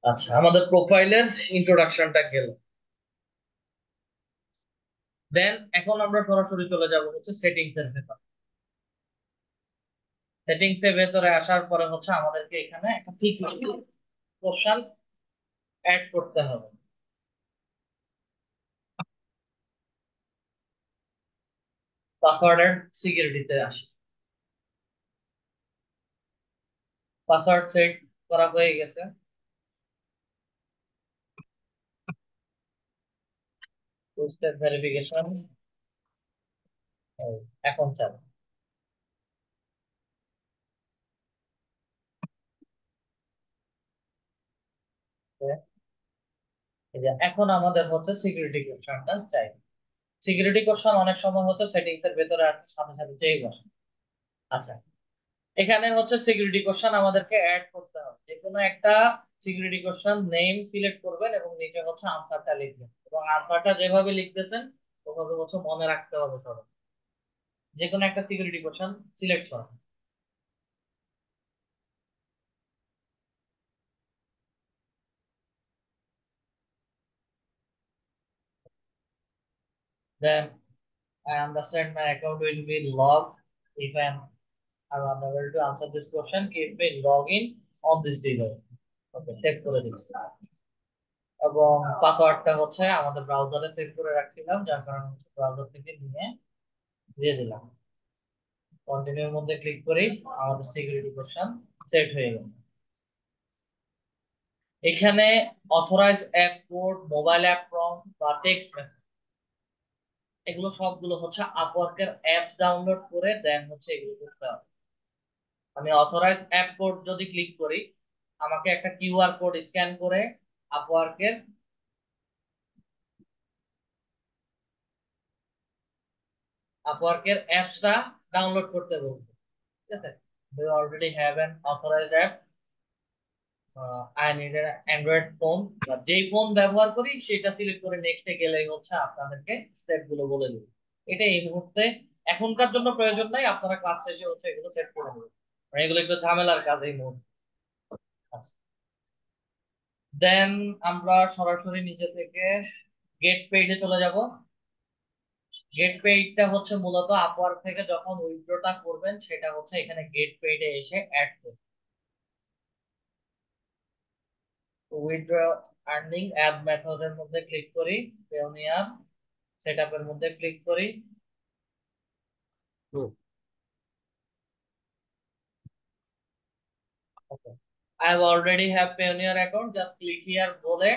আচ্ছা, আমাদের প্রোফাইলের ইন্ট্রোডাকশনটা গেল। দেন এখন আমরা সরাসরি চলে যাব হচ্ছে সেটিংস এর ভেতর। সেটিংস এর ভেতরে আসার পরে হচ্ছে আমাদেরকে এখানে একটা সিকিউরিটি কোশ্চেন অ্যাড করতে হবে। পাসওয়ার্ড এন্ড সিকিউরিটিতে আসি। পাসওয়ার্ড সেট করা হয়ে গেছে। টু স্টেপ ভেরিফিকেশন এখন চালু। এই যে এখন আমাদের হচ্ছে সিকিউরিটি কোশ্চেনটা চাই। সিকিউরিটি কোশ্চেন অনেক সময় হচ্ছে সেটিংস এর ভেতরে সাথে সাথে চেয়ে বসে। আচ্ছা, এখানে হচ্ছে সিকিউরিটি কোশ্চেন আমাদেরকে অ্যাড করতে হবে। যে কোনো একটা সিকিউরিটি কোশ্চেন নেম সিলেক্ট করবেন এবং নিচে হচ্ছে আনসারটা লিখবেন, এবং আনসারটা যেভাবে লিখতেছেন ওভাবে হচ্ছে মনে রাখতে হবে সবাই। যে কোনো একটা সিকিউরিটি কোশ্চেন সিলেক্ট করুন। Then I understand my account will be logged if I'm unable to answer this question. Keep me log in on this device. Okay, save করে দিচ্ছি। এবং পাসওয়ার্ডটা হচ্ছে আমাদের ব্রাউজারে সেভ করে রাখছিলাম, যার কারণে হচ্ছে ব্রাউজার থেকে নিয়ে দিয়ে দিলাম। কন্টিনিউর মধ্যে ক্লিক করেই আমাদের সিকিউরিটি কোশ্চেন সেট হয়ে গেল। এখানে authorise app code, mobile app prompt বা টেক্সট মেসেজ, এগুলো সবগুলো হচ্ছে আপওয়ার্কের অ্যাপ ডাউনলোড করে দেন হচ্ছে এগুলো করতে হবে। আমি অথরাইজ অ্যাপ কোড যদি ক্লিক করি, আমাকে একটা কিউআর কোড স্ক্যান করে আপওয়ার্কের আপওয়ার্কের অ্যাপসটা ডাউনলোড করতে বলবো। ঠিক আছে, we already have an authorized app. I need an Android phone, বা যেই ফোন ব্যবহার করি সেটা সিলেক্ট করে নেক্সটে গেলেই হচ্ছে আপনাদেরকে স্টেপ গুলো বলে দেবো। এটা এই মুহূর্তে এখনকার জন্য প্রয়োজন নাই, আপনারা ক্লাস শেষে হচ্ছে এগুলো সেট করে নেবেন, মানে এগুলো একটু ঝামেলার কাজ এই মুহূর্তে। দেন আমরা সরাসরি নিচে থেকে গেট পেজে চলে যাব। গেট পেজটা হচ্ছে মূলত আপওয়ার্ক থেকে যখন উইথড্রটা করবেন সেটা হচ্ছে এখানে গেট পেজে এসে অ্যাড করবেন। উইথড্র আর্নিং অ্যাড মেথডের মধ্যে ক্লিক করি, পেওনিয়ার সেটআপের মধ্যে ক্লিক করি। হুম। Okay, I have already have Payoneer account, just click here বলে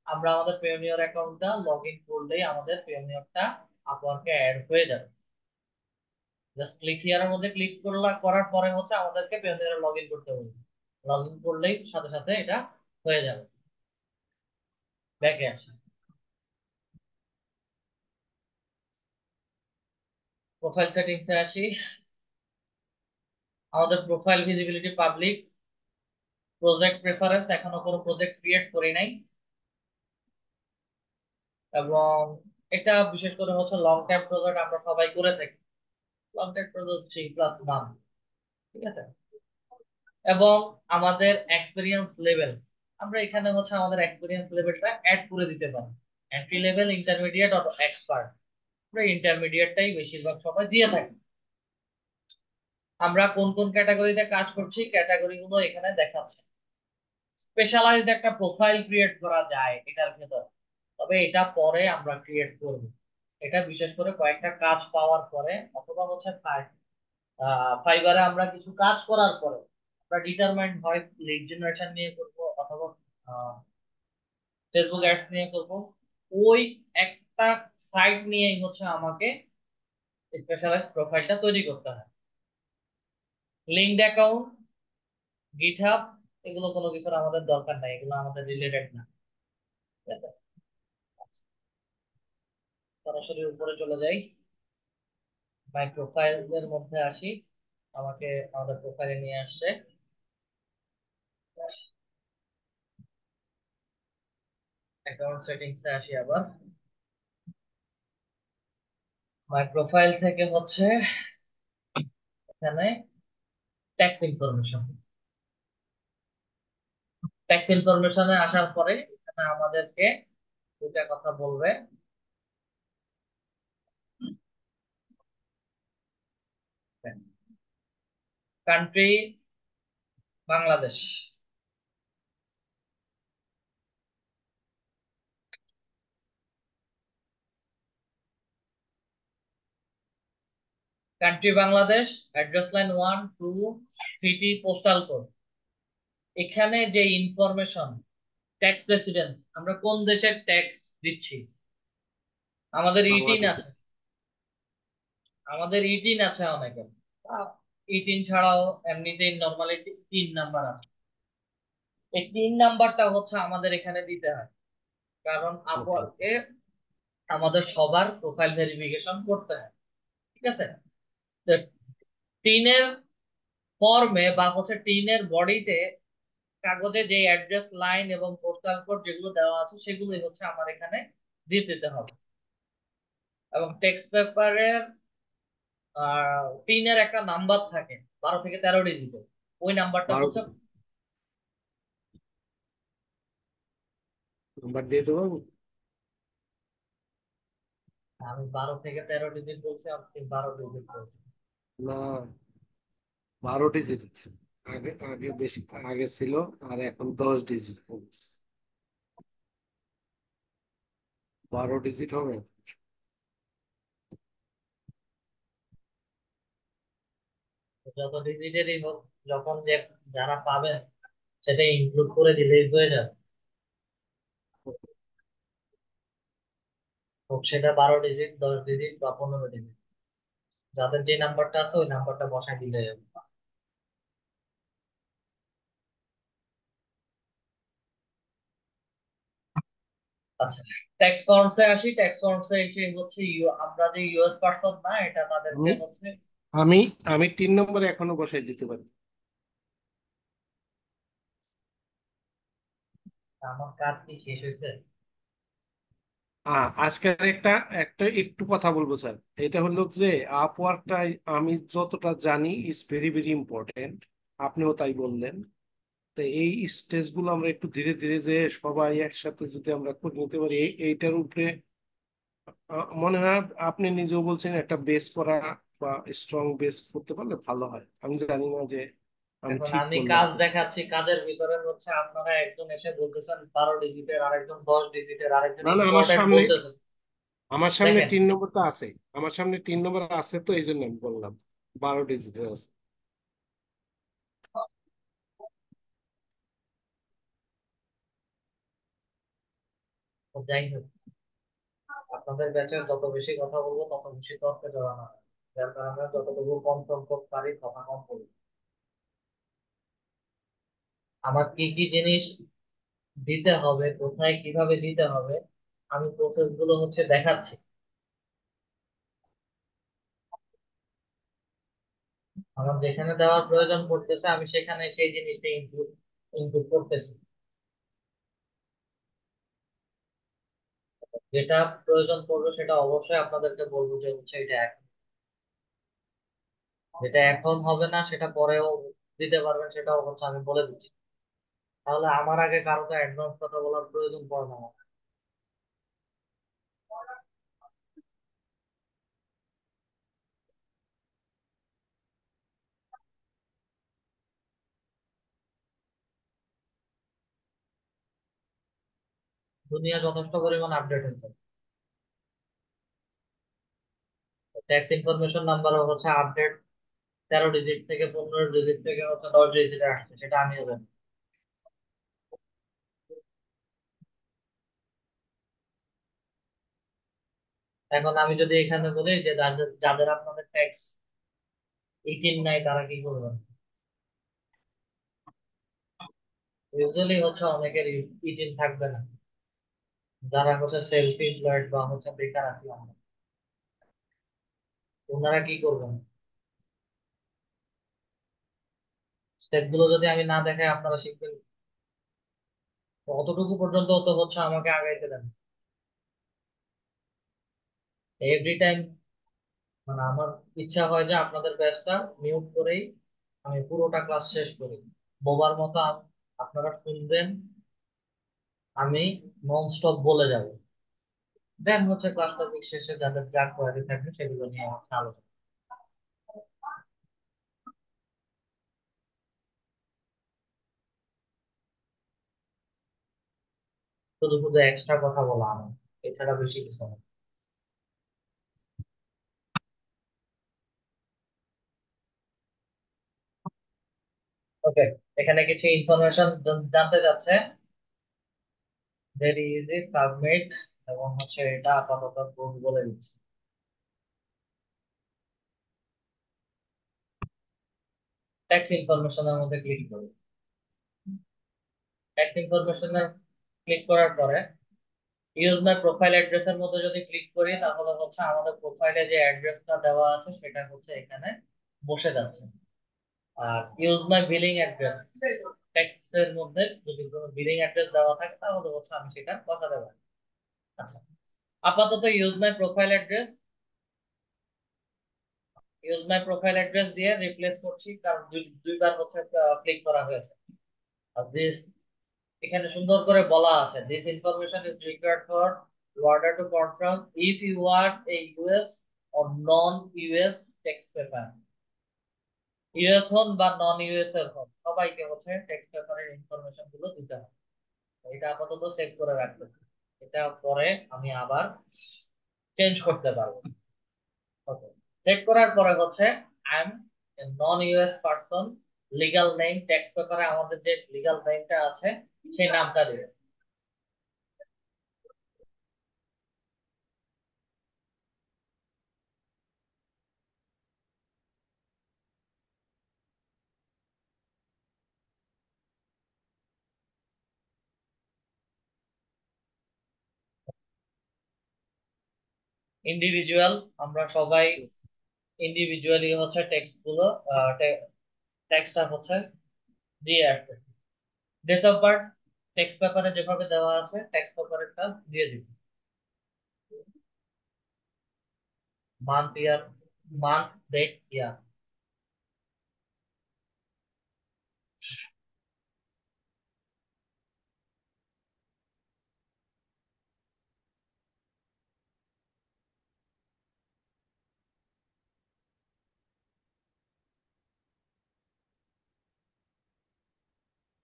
আমরা আমাদের পেওনিয়ার অ্যাকাউন্টটা লগ ইন করলেই আমাদের পেওনিয়ারটা আপওয়ার্কে অ্যাড হয়ে যাবে। জাস্ট ক্লিক হিয়ারের মধ্যে ক্লিক করার পরে হচ্ছে আমাদেরকে পেওনিয়ারে লগ ইন করতে হবে। লগ ইন করলেই সাথে সাথে এটা হয়ে যাবে। ব্যাকে আসি, প্রোফাইল সেটিংসে আসি। আমাদের profile visibility public, project preference, এখনো কোনো প্রজেক্ট ক্রিয়েট করি নাই। এবং এটা বিশেষ করে হচ্ছে লং টাইম প্রজেক্ট আমরা সবাই করে থাকি। লং টাইম প্রজেক্ট 3+1, ঠিক আছে। এবং আমাদের এক্সপিরিয়েন্স লেভেল, আমরা এখানে হচ্ছে আমাদের এক্সপিরিয়েন্স লেভেলটা অ্যাড করে দিতে পারি। Entry level, intermediate or expert, আমরা ইন্টারমিডিয়েটটাই বেশিরভাগ সময় দিয়ে থাকি। আমরা কোন কোন ক্যাটাগরিতে কাজ করছি ক্যাটাগরি গুলো এখানে দেখাচ্ছে। স্পেশালাইজড একটা প্রোফাইল ক্রিয়েট করা যায় এটার ভেতর, তবে এটা পরে আমরা ক্রিয়েট করব। এটা বিশেষ করে কয়েকটা কাজ পাওয়ার পরে, অথবা হচ্ছে ফাইবারে আমরা কিছু কাজ করার পরে আমরা ডিটারমাইন্ড হয় লিড জেনারেশন নিয়ে করব, অথবা ফেসবুক অ্যাডস নিয়ে করব। ওই একটা সাইট নিয়েই হচ্ছে আমাকে স্পেশালাইজড প্রোফাইলটা তৈরি করতে হয়। লিঙ্কড অ্যাকাউন্ট, গিটহাব, এগুলো কোনো কিছুর আমাদের দরকার নাই, এগুলো আমাদের রিলেটেড না। ঠিক আছে, সরাসরি উপরে চলে যাই, মাই প্রোফাইল এর মধ্যে আসি। আমাকে আমাদের প্রোফাইলে নিয়ে আসছে। অ্যাকাউন্ট সেটিংস এ আসি আবার। মাই প্রোফাইল থেকে হচ্ছে এখানে ট্যাক্স ইনফরমেশন। ট্যাক্স ইনফরমেশনে আসার পরে এখানে আমাদেরকে দুটা কথা বলবে। Country Bangladesh, country Bangladesh, address line 1 2, city, postal code. এখানে যে ইনফরমেশন, ট্যাক্স রেসিডেন্স, আমরা কোন দেশের ট্যাক্স দিচ্ছি। আমাদের ইটিন বাংলাদেশে। আছে, আমাদের ইটিন আছে অনেকের। ইটিন ছাড়াও এমনিতেই নর্মালি 3 নাম্বার আছে। এই 3 নাম্বারটা হচ্ছে আমাদের এখানে দিতে হয়। কারণ ওকে। আপওয়ার্কে আমাদের সবার প্রোফাইল ভেরিফিকেশন করতে হয়। ঠিক আছে? তো টিনের ফর্মে বা হচ্ছে টিনের বডিতে কাগজে যে অ্যাড্রেস লাইন এবং পোস্টাল কোড যেগুলো দেওয়া আছে সেগুলোই হচ্ছে আমার এখানে দিয়ে দিতে হবে। এবং টেক্সট পেপারের টিনের একটা নাম্বার থাকে 12 থেকে 13 ডিজিটের, ওই নাম্বারটা হচ্ছে 12 নাম্বার দিয়ে দেবো আমি? আমি 12 থেকে 13 ডিজিট বলছি, আপনি 12 ডিজিট বলছি। না, 12 ডিজিট। আগে আগে বেশি আগে ছিল, আর এখন 10 ডিজিট। 12 ডিজিট হবে। তো যত ডিজিটেরই হোক, যখন যে যারা পাবেন সেটা ইনক্লুড করে দিলেই হয়ে যাবে। হোক সেটা 12 ডিজিট, 10 ডিজিট বা 15 ডিজিট, যাদের যে নাম্বারটা আছে ওই নাম্বারটা বসায় দিলে হবে। আচ্ছা, ট্যাক্স ফর্মসে আসি। ট্যাক্স ফর্মসে এসে হচ্ছে আমরা যে ইউএস পারসন না, এটা তাদেরকে আমি হচ্ছে আমি আমি 3 নম্বরে এখনো বসাই দিতে পারি। আমার কাজ কি শেষ হয়েছে? আজকের একটা একটা একটু কথা বলবো স্যার। এটা হলো যে আপওয়ার্কটা, আমি যতটা জানি ইজ ভেরি ভেরি ইম্পর্টেন্ট। আপনিও তাই বললেন। তো এই স্টেজ গুলো আমরা একটু ধীরে ধীরে যে সবাই একসাথে যদি আমরা করে নিতে পারি, এইটার উপরে মনে হয় আপনি নিজেও বলছেন একটা বেস করা বা স্ট্রং বেস করতে পারলে ভালো হয়। আমি জানি না যে আমি এখন ঠিক আমি বললাম কাজ কিনা। দেখাচ্ছি, কাজের ভিতরে হচ্ছে আপনারা একজন এসে বলতেছেন 12 ডিজিটের, আরেকজন 10 ডিজিটের, আরেকজন না না, আমার ইম্পর্টেন্ট সামনে, বলতেছেন। আমার সামনে দেখেন, 3 নম্বরটা আছে। আমার সামনে 3 নম্বর আছে, তো এই জন্য আমি বললাম 12 ডিজিটের আছে। তো যাই হোক, আপনাদের ব্যাচে যত বেশি কথা বলবো তত বেশি তর্কে জড়ানো হয়, যার কারণে যতটুকু কম সংখ্যক পারি কথা কম বলি। আমার কি কি জিনিস দিতে হবে, কোথায় কিভাবে দিতে হবে, আমি প্রসেস গুলো হচ্ছে দেখাচ্ছি। আমার যেখানে দেওয়ার প্রয়োজন পড়তেছে আমি সেখানে সেই জিনিসটা ইনক্লুড ইনক্লুড করতেছি। যেটা প্রয়োজন পড়বে সেটা অবশ্যই আপনাদেরকে বলবো যে হচ্ছে এটা এখন, যেটা এখন হবে না সেটা পরেও দিতে পারবেন, সেটাও হচ্ছে আমি বলে দিচ্ছি। তাহলে আমার আগে কারো তো অ্যাডভান্স কথা বলার প্রয়োজন পড়ে না আমার। দুনিয়া যথেষ্ট পরিমাণ আপডেট হয়েছে। ট্যাক্স ইনফরমেশন নাম্বারও হচ্ছে আপডেট, 13 ডিজিট থেকে 15 ডিজিট থেকে হচ্ছে 10 ডিজিটে আসছে, সেটা আমিও জানি। এখন আমি যদি এখানে বলি যে যাদের যাদের আপনাদের ট্যাক্স 18 নাই তারা কি করবেন, ইউজুয়ালি হচ্ছে অনেকের 18 থাকবে না, যারা হচ্ছে সেলফ এমপ্লয়েড বা হচ্ছে বেকার আছি আমরা, ওনারা কি করবেন? স্টেপ গুলো যদি আমি না দেখাই আপনারা শিখবেন? তো অতটুকু পর্যন্ত তো হচ্ছে আমাকে আগাইতে দেন। এভরি টাইম মানে আমার ইচ্ছা হয় যে আপনাদের ব্যাচটা মিউট করেই আমি পুরোটা ক্লাস শেষ করি, বোবার মতো আপনারা শুনবেন, আমি নন স্টপ বলে যাব, দেন হচ্ছে ক্লাস টপিক শেষে যাদের যা কোয়ারি থাকবে সেগুলো নিয়ে হচ্ছে আলোচনা। শুধু শুধু এক্সট্রা কথা বলা আমার, এছাড়া বেশি কিছু না। ওকে, এখানে কিছু ইনফরমেশন জানতে যাচ্ছে, ভেরি ইজি সাবমিট, এবং হচ্ছে এটা আপাতত ভুল বলে দিচ্ছি। ট্যাক্স ইনফরমেশনের মধ্যে ক্লিক করুন। ট্যাক্স ইনফরমেশনে ক্লিক করার পরে ইউজ মাই প্রোফাইল অ্যাড্রেসের মধ্যে যদি ক্লিক করি তাহলে হচ্ছে আমাদের প্রোফাইলে যে অ্যাড্রেসটা দেওয়া আছে সেটা হচ্ছে এখানে বসে যাচ্ছে। আর ইউজ মাই বিলিং অ্যাড্রেস, টেক্সটের মধ্যে যদি কোনো বিলিং অ্যাড্রেস দেওয়া থাকে তাহলে হচ্ছে আমি সেটা বসাতে পারি। আচ্ছা, আপাতত ইউজ মাই প্রোফাইল অ্যাড্রেস দিয়ে রিপ্লেস করছি, কারণ দুইবার হচ্ছে ক্লিক করা হয়েছে। আর দিস, এখানে সুন্দর করে বলা আছে, this information is required for order to confirm if you are a US or non US taxpayer। US হন বা নন ইউএস এর হন, সবাইকে হচ্ছে ট্যাক্স পেপারের ইনফরমেশন গুলো দিতে হবে। এটা আপাতত সেভ করে রাখতে হবে। এটা পরে আমি আবার চেঞ্জ করতে পারবো। ওকে, সেভ করার পরে হচ্ছে I am non US person, legal name, tax পেপারে আমাদের যে লিগ্যাল নেমটা আছে সেই নামটা দিবে। ইন্ডিভিজুয়াল, আমরা সবাই ইন্ডিভিজুয়ালি হচ্ছে টেক্সট গুলো, টেক্সটটা হচ্ছে দিয়ে আসছে। ডেট অফ বার্থ টেক্সট পেপারে যেভাবে দেওয়া আছে টেক্সট পেপারেরটা দিয়ে দিবে। মান্থ, ইয়ার, মান্থ, ডেট, ইয়ার।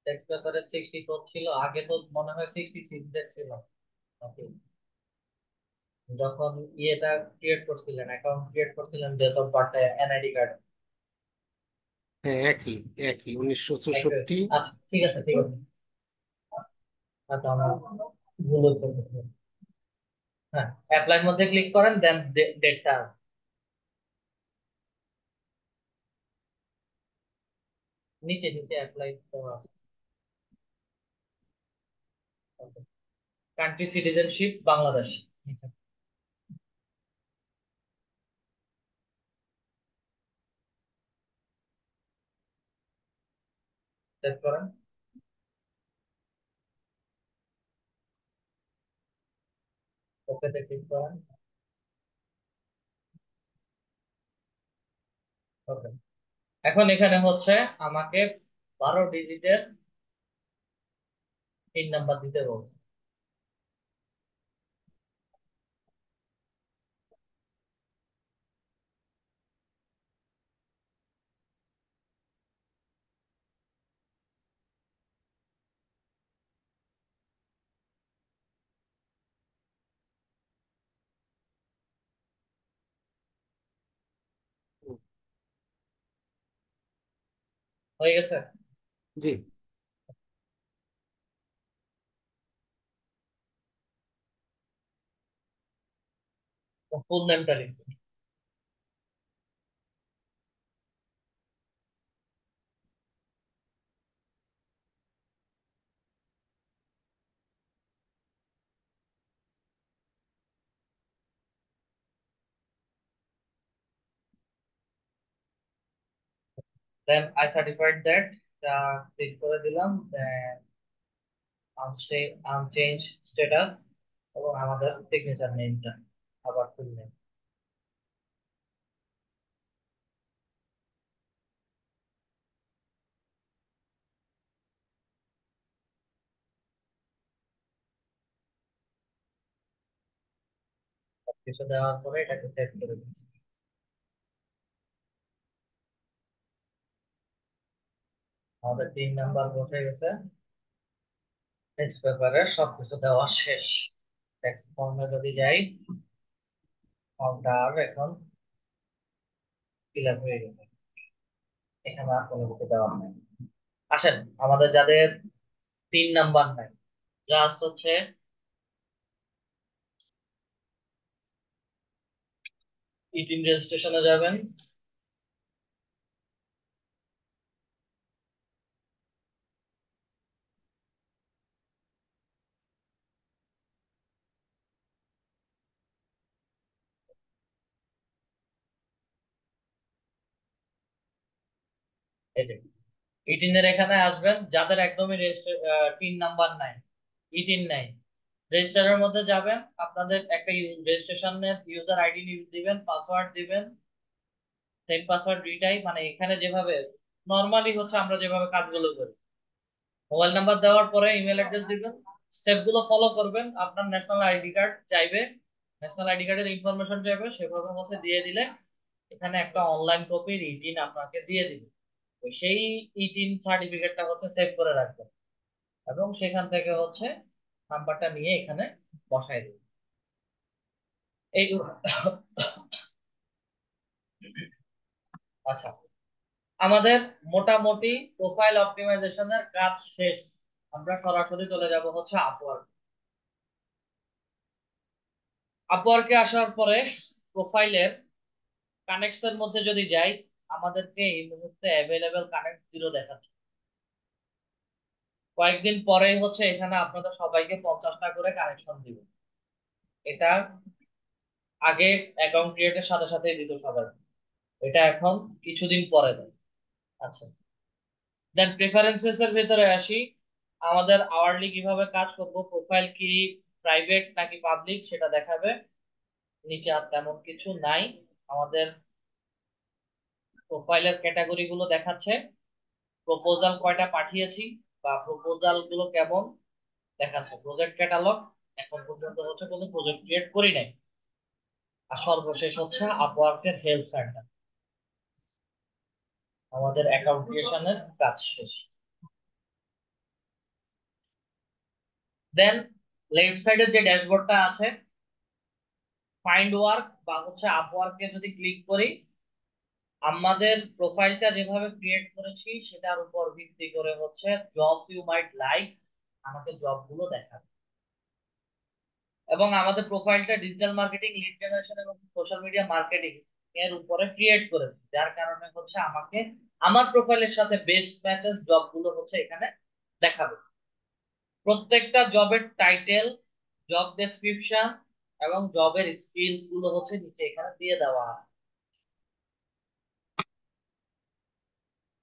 টেক্সট পেপারে 64 ছিল, আগে তো মনে হয় 66 ছিল নাকি? যখন ইয়েটা ক্রিয়েট করছিলেন, অ্যাকাউন্ট ক্রিয়েট করছিলেন, date of birth, NID card হ্যাঁ, একই একই উনিশশো একই। চৌষট্টি আচ্ছা, ঠিক আছে, ঠিক আছে। আচ্ছা, আমার ভুল হয়েছে। হ্যাঁ, অ্যাপ্লাই মধ্যে ক্লিক করেন, দেন ডেটটা নিচে নিচে অ্যাপ্লাই করা আছে। Country citizenship Bangladesh. সেভ করেন, ওকেতে ক্লিক করেন। ওকে, এখন এখানে হচ্ছে আমাকে 12 ডিজিটের পিন নাম্বার দিতে বলছে। হয়ে গেছে? জি। ফুল নেমটা লিখুন। Then I certified that, click করে দিলাম। দেন আনচেঞ্জ স্ট্যাটাস, এবং আমাদের সিগনেচার নেমটা আবার ফুল নেম। কিছু দেওয়ার পরে এটাকে সেভ করে দিচ্ছি। আমাদের 3 নাম্বার বসে গেছে, টেক্সট পেপারে সবকিছু দেওয়া শেষ। টেক্সট ফর্মে যদি যাই, ফর্মটা আর এখন ফিল আপ হয়ে গেছে, এখানে আর কোনো কিছু দেওয়া নাই। আসেন, আমাদের যাদের 3 নাম্বার নাই, জাস্ট হচ্ছে ইটিন রেজিস্ট্রেশনে যাবেন। এই যে ইটিনের এখানে আসবেন, যাদের একদমই টিন নাম্বার নাই, ইটিন নাই, রেজিস্টারের মধ্যে যাবেন, আপনাদের একটা রেজিস্ট্রেশনের ইউজার আইডি দিবেন, পাসওয়ার্ড দিবেন, সেম পাসওয়ার্ড রিটাই, মানে এখানে যেভাবে নর্মালি হচ্ছে আমরা যেভাবে কাজগুলো করি, মোবাইল নাম্বার দেওয়ার পরে ইমেল অ্যাড্রেস দিবেন, স্টেপ গুলো ফলো করবেন। আপনার ন্যাশনাল আইডি কার্ড চাইবে, ন্যাশনাল আইডি কার্ডের ইনফরমেশন চাইবে, সেভাবে হচ্ছে দিয়ে দিলে এখানে একটা অনলাইন কপির ইটিন আপনাকে দিয়ে দিবে। তো সেই ইটিন সার্টিফিকেটটা হচ্ছে সেভ করে রাখবেন এবং সেখান থেকে হচ্ছে নাম্বারটা নিয়ে এখানে বসাই দিবেন। এই আচ্ছা, আমাদের মোটামুটি প্রোফাইল অপটিমাইজেশনের কাজ শেষ। আমরা সরাসরি চলে যাব হচ্ছে আপওয়ার্ক। আপওয়ার্কে আসার পরে প্রোফাইলের কানেক্টস মধ্যে যদি যাই, আমাদেরকে এই মুহূর্তে অ্যাভেলেবেল কানেক্ট জিরো দেখাচ্ছে। কয়েকদিন পরেই হচ্ছে এখানে আপনাদের সবাইকে 50টা করে কানেকশন দিবে। এটা আগে অ্যাকাউন্ট ক্রিয়েটের সাথে সাথেই দিত সবাই, এটা এখন কিছুদিন পরে দেয়। আচ্ছা, দেন প্রেফারেন্সেস এর ভিতরে আসি। আমাদের আওয়ারলি কিভাবে কাজ করব, প্রোফাইল কি প্রাইভেট নাকি পাবলিক সেটা দেখাবে। নিচে আর তেমন কিছু নাই। আমাদের প্রোফাইলের ক্যাটাগরি গুলো দেখাচ্ছে, প্রপোজাল কয়টা পাঠিয়েছি বা প্রপোজাল গুলো কেমন দেখাচ্ছে, প্রজেক্ট ক্যাটালগ, এখন পর্যন্ত হচ্ছে কোনো প্রজেক্ট ক্রিয়েট করি নাই। আর সর্বশেষ হচ্ছে আপওয়ার্কের হেল্প সেন্টার। আমাদের অ্যাকাউন্ট ক্রিয়েশনের কাজ শেষ। দেন লেফট সাইডের যে ড্যাশবোর্ডটা আছে, ফাইন্ড ওয়ার্ক বা হচ্ছে আপওয়ার্কে যদি ক্লিক করি, আমাদের প্রোফাইলটা যেভাবে ক্রিয়েট করেছি সেটার উপর ভিত্তি করে হচ্ছে জবস ইউ মাইট লাইক আমাকে জবগুলো দেখাবে। এবং আমাদের প্রোফাইলটা ডিজিটাল মার্কেটিং, লিড জেনারেশন এবং সোশ্যাল মিডিয়া মার্কেটিং এর উপরে ক্রিয়েট করেছি, যার কারণে হচ্ছে আমাকে আমার প্রোফাইলের সাথে বেস্ট ম্যাচেস জবগুলো হচ্ছে এখানে দেখাবে। প্রত্যেকটা জবের টাইটেল, জব ডেসক্রিপশন এবং জবের স্কিলস গুলো হচ্ছে নিচে এখানে দিয়ে দেওয়া আছে।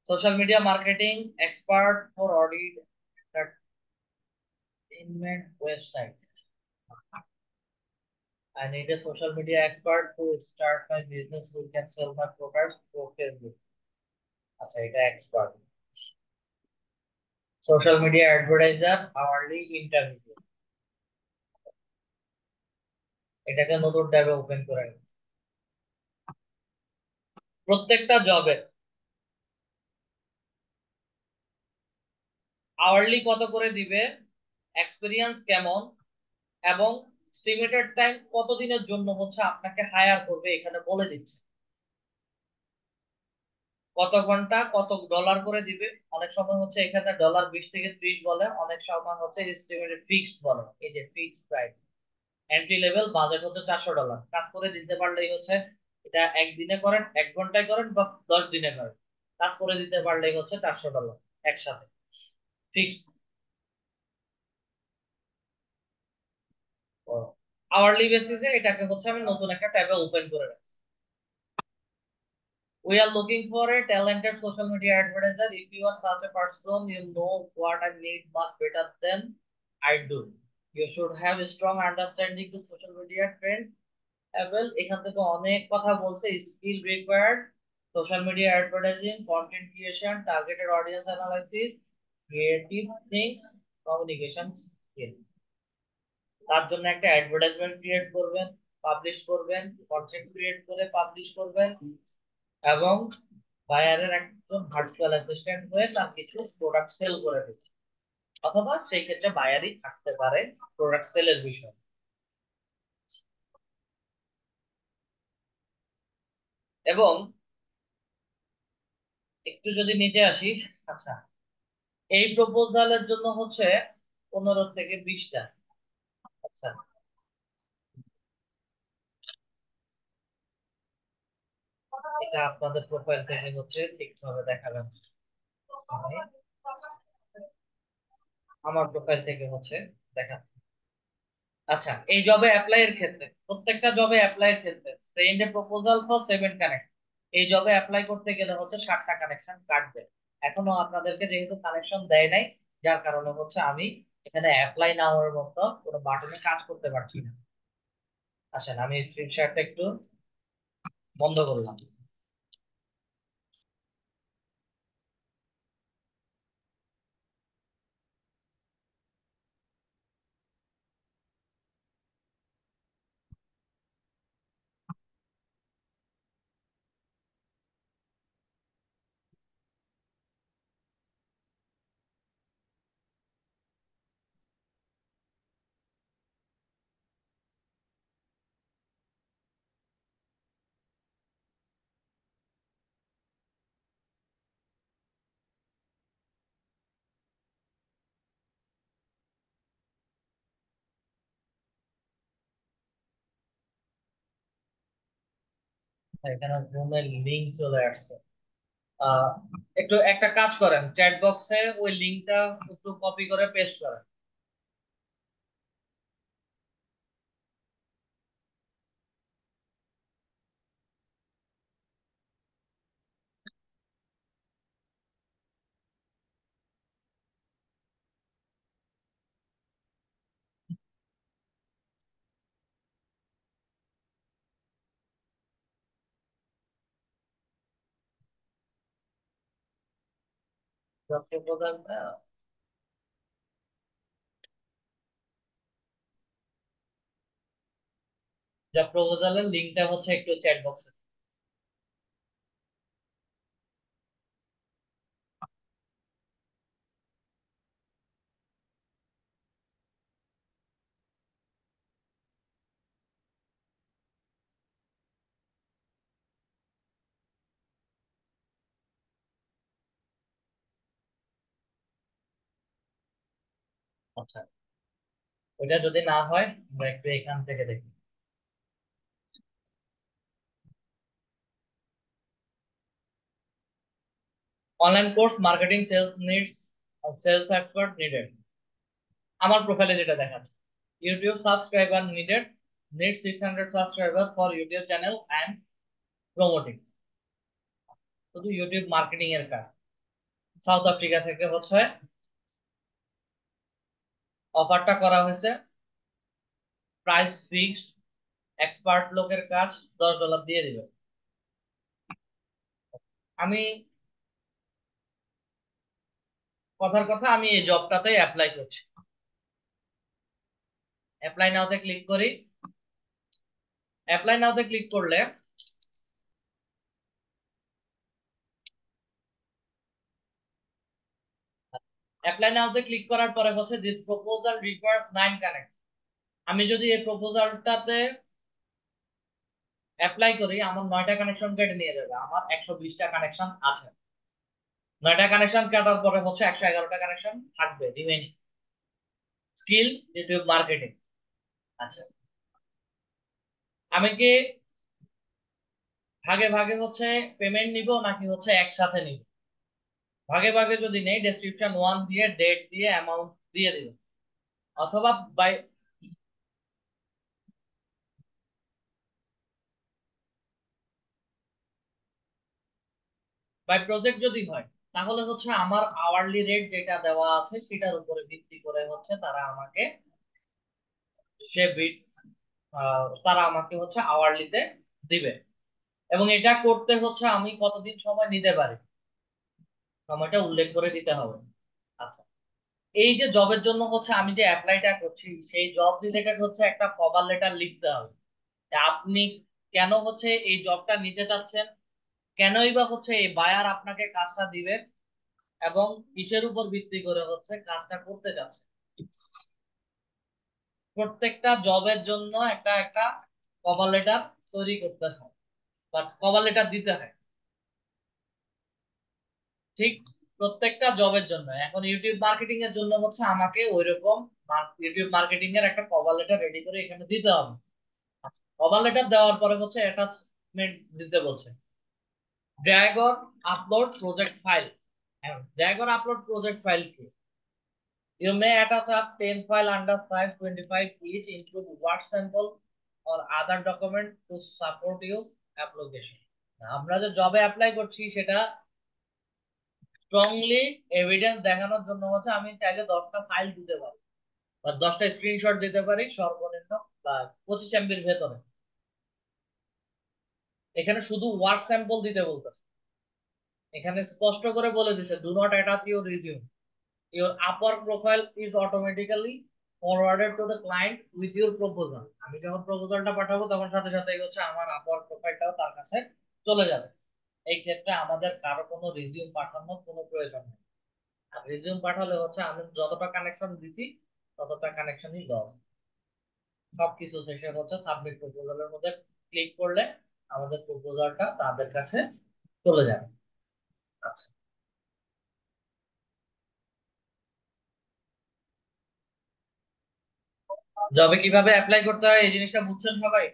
Social media marketing expert for audit entertainment website. I need a social media expert to start my business who can sell my products through Facebook. আচ্ছা, এটা expert. Social media advertiser hourly interview, এটাকে নতুন ট্যাবে open করে নিই। প্রত্যেকটা জবে hourly কত করে দিবে, এক্সপিরিয়েন্স কেমন, এবং স্টিমেটেড টাইম কতদিনের জন্য হচ্ছে আপনাকে হায়ার করবে এখানে বলে দিচ্ছে। কত ঘন্টা কত ডলার করে দিবে, অনেক সময় হচ্ছে এখানে ডলার 20 থেকে 30 বলে, অনেক সময় হচ্ছে এস্টিমেটেড ফিক্সড বলে। এই যে fixed price, entry level budget হচ্ছে $400, কাজ করে দিতে পারলেই হচ্ছে, এটা একদিনে করেন, 1 ঘন্টায় করেন বা 10 দিনে করেন, কাজ করে দিতে পারলেই হচ্ছে $400 একসাথে ফিক্সড। আওয়ারলি বেসিসে এটাকে হচ্ছে আমি নতুন একটা ট্যাবে ওপেন করে রাখছি। We are looking for a talented social media advertiser. If you are such a person, you know what I need much better than I do. You should have a strong understanding to social media trends. Well, এখান থেকে অনেক কথা বলছে, skill required, social media advertising, content creation, targeted audience analysis, creative things, communication skill. তার জন্য একটা advertisement create করবেন, publish করবেন, কন্টেন্ট ক্রিয়েট করে পাবলিশ করবেন, এবং বায়ারের একজন ভার্চুয়াল অ্যাসিস্ট্যান্ট হয়ে তার কিছু প্রোডাক্ট সেল করে দিচ্ছে, অথবা সেই ক্ষেত্রে বায়ারই থাকতে পারে প্রোডাক্ট সেলের বিষয়। এবং একটু যদি নিচে আসি, আচ্ছা, এই প্রপোজালের জন্য হচ্ছে 15 থেকে 20টা। আচ্ছা, এটা আপনাদের প্রোফাইল থেকে হচ্ছে ঠিকভাবে দেখাবেন, মানে আমার প্রোফাইল থেকে হচ্ছে দেখাচ্ছে। আচ্ছা, এই জবে অ্যাপ্লাই এর ক্ষেত্রে, প্রত্যেকটা জবে অ্যাপ্লাই এর ক্ষেত্রে send A proposal for 7 connect, এই জবে অ্যাপ্লাই করতে গেলে হচ্ছে 60টা কানেকশন কাটবে। এখনো আপনাদেরকে যেহেতু কানেকশন দেয় নাই, যার কারণে হচ্ছে আমি এখানে অ্যাপ্লাই নাও এর মতো কোনো বাটনে কাজ করতে পারছি না। আসেন আমি স্ক্রিন শেয়ারটা একটু বন্ধ করলাম। এখানে জুমের লিংক চলে আসছে। আহ একটু একটা কাজ করেন, চ্যাট বক্সে ওই লিংকটা একটু কপি করে পেস্ট করেন। জব প্রপোজালের লিংকটা হচ্ছে একটু চ্যাট বক্সে। আচ্ছা, ওইটা যদি না হয় আমরা একটু এখান থেকে দেখি। Online course marketing sales needs, sales expert needed. আমার প্রোফাইলে যেটা দেখাচ্ছে, YouTube subscriber needed, need 600 subscriber for YouTube channel and promoting. শুধু ইউটিউব মার্কেটিং এর কাজ। সাউথ আফ্রিকা থেকে হচ্ছে অফারটা করা হয়েছে, প্রাইস ফিক্সড, এক্সপার্ট লোকের কাজ, $10 দিয়ে দিবে। আমি কথার কথা আমি এই জবটাতে অ্যাপ্লাই করছি। অ্যাপ্লাই নাওতে ক্লিক করি। অ্যাপ্লাই নাওতে ক্লিক করলে অ্যাপ্লাই নাওতে ক্লিক করার পরে হচ্ছে দিস প্রপোজাল রিকোয়ার্স 9 কানেক্ট। আমি যদি এই প্রপোজালটাতে অ্যাপ্লাই করি, আমার 9টা কানেকশন কেটে নিয়ে যাবে। আমার 120টা কানেকশন আছে। 9টা কানেকশন কাটার পরে হচ্ছে 111টা কানেকশন থাকবে রিমেইনিং। Skill YouTube marketing. আচ্ছা, আমি কি ভাগে ভাগে হচ্ছে পেমেন্ট নিব নাকি হচ্ছে একসাথে নিব? ভাগে ভাগে যদি নেই, ডেসক্রিপশন 1 দিয়ে ডেট দিয়ে অ্যামাউন্ট দিয়ে দিব। অথবা বাই বাই প্রজেক্ট যদি হয়, তাহলে হচ্ছে আমার আওয়ারলি রেট যেটা দেওয়া আছে সেটার উপরে ভিত্তি করে হচ্ছে তারা আমাকে সে বিট তারা আমাকে হচ্ছে আওয়ারলিতে দিবে। এবং এটা করতে হচ্ছে আমি কতদিন সময় নিতে পারি, সময়টা উল্লেখ করে দিতে হবে। আচ্ছা, এই যে জবের জন্য হচ্ছে আমি যে অ্যাপ্লাইটা করছি, সেই জব রিলেটেড হচ্ছে একটা কভার লেটার লিখতে হবে। যে আপনি কেন হচ্ছে এই জবটা নিতে চাচ্ছেন, কেনই বা হচ্ছে এই বায়ার আপনাকে কাজটা দিবে, এবং কিসের উপর ভিত্তি করে হচ্ছে কাজটা করতে চাচ্ছে। প্রত্যেকটা জবের জন্য একটা একটা কভার লেটার তৈরি করতে হয় বা কভার লেটার দিতে হয়। ঠিক প্রত্যেকটা জবের জন্য। এখন ইউটিউব মার্কেটিং এর জন্য হচ্ছে আমাকে ওইরকম ইউটিউব মার্কেটিং এর একটা কভার লেটার রেডি করে এখানে দিতে হবে। কভার লেটার দেওয়ার পরে হচ্ছে অ্যাটাচমেন্ট দিতে বলছে। Drag or upload project file. Drag or upload project file কি? You may attach up 10 file under size 25 each, include word sample or other document to support your application. আমরা যে জবে apply করছি সেটা স্ট্রংলি এভিডেন্স দেখানোর জন্য হচ্ছে আমি চাইলে 10টা ফাইল দিতে পারি বা 10টা স্ক্রিনশট দিতে পারি সর্বনিম্ন বা 25 MB ভেতরে। এখানে শুধু ওয়ার্ক স্যাম্পল দিতে বলতেছে। এখানে স্পষ্ট করে বলে দিছে, do not attach your resume, your Upwork profile is automatically forwarded to the client with your proposal. আমি যখন প্রপোজালটা পাঠাবো তখন সাথে সাথে হচ্ছে আমার আপওয়ার্ক প্রোফাইলটাও তার কাছে চলে যাবে। এই ক্ষেত্রে আমাদের কারো কোনো রিজিউম পাঠানোর কোনো প্রয়োজন নেই। আর রিজিউম পাঠালে হচ্ছে আমি যতটা কানেকশন দিছি ততটা কানেকশনই লস। সবকিছু শেষে হচ্ছে সাবমিট প্রপোজালের মধ্যে ক্লিক করলে আমাদের প্রপোজালটা তাদের কাছে চলে যাবে। আচ্ছা, জবে কিভাবে অ্যাপ্লাই করতে হয় এই জিনিসটা বুঝছেন সবাই?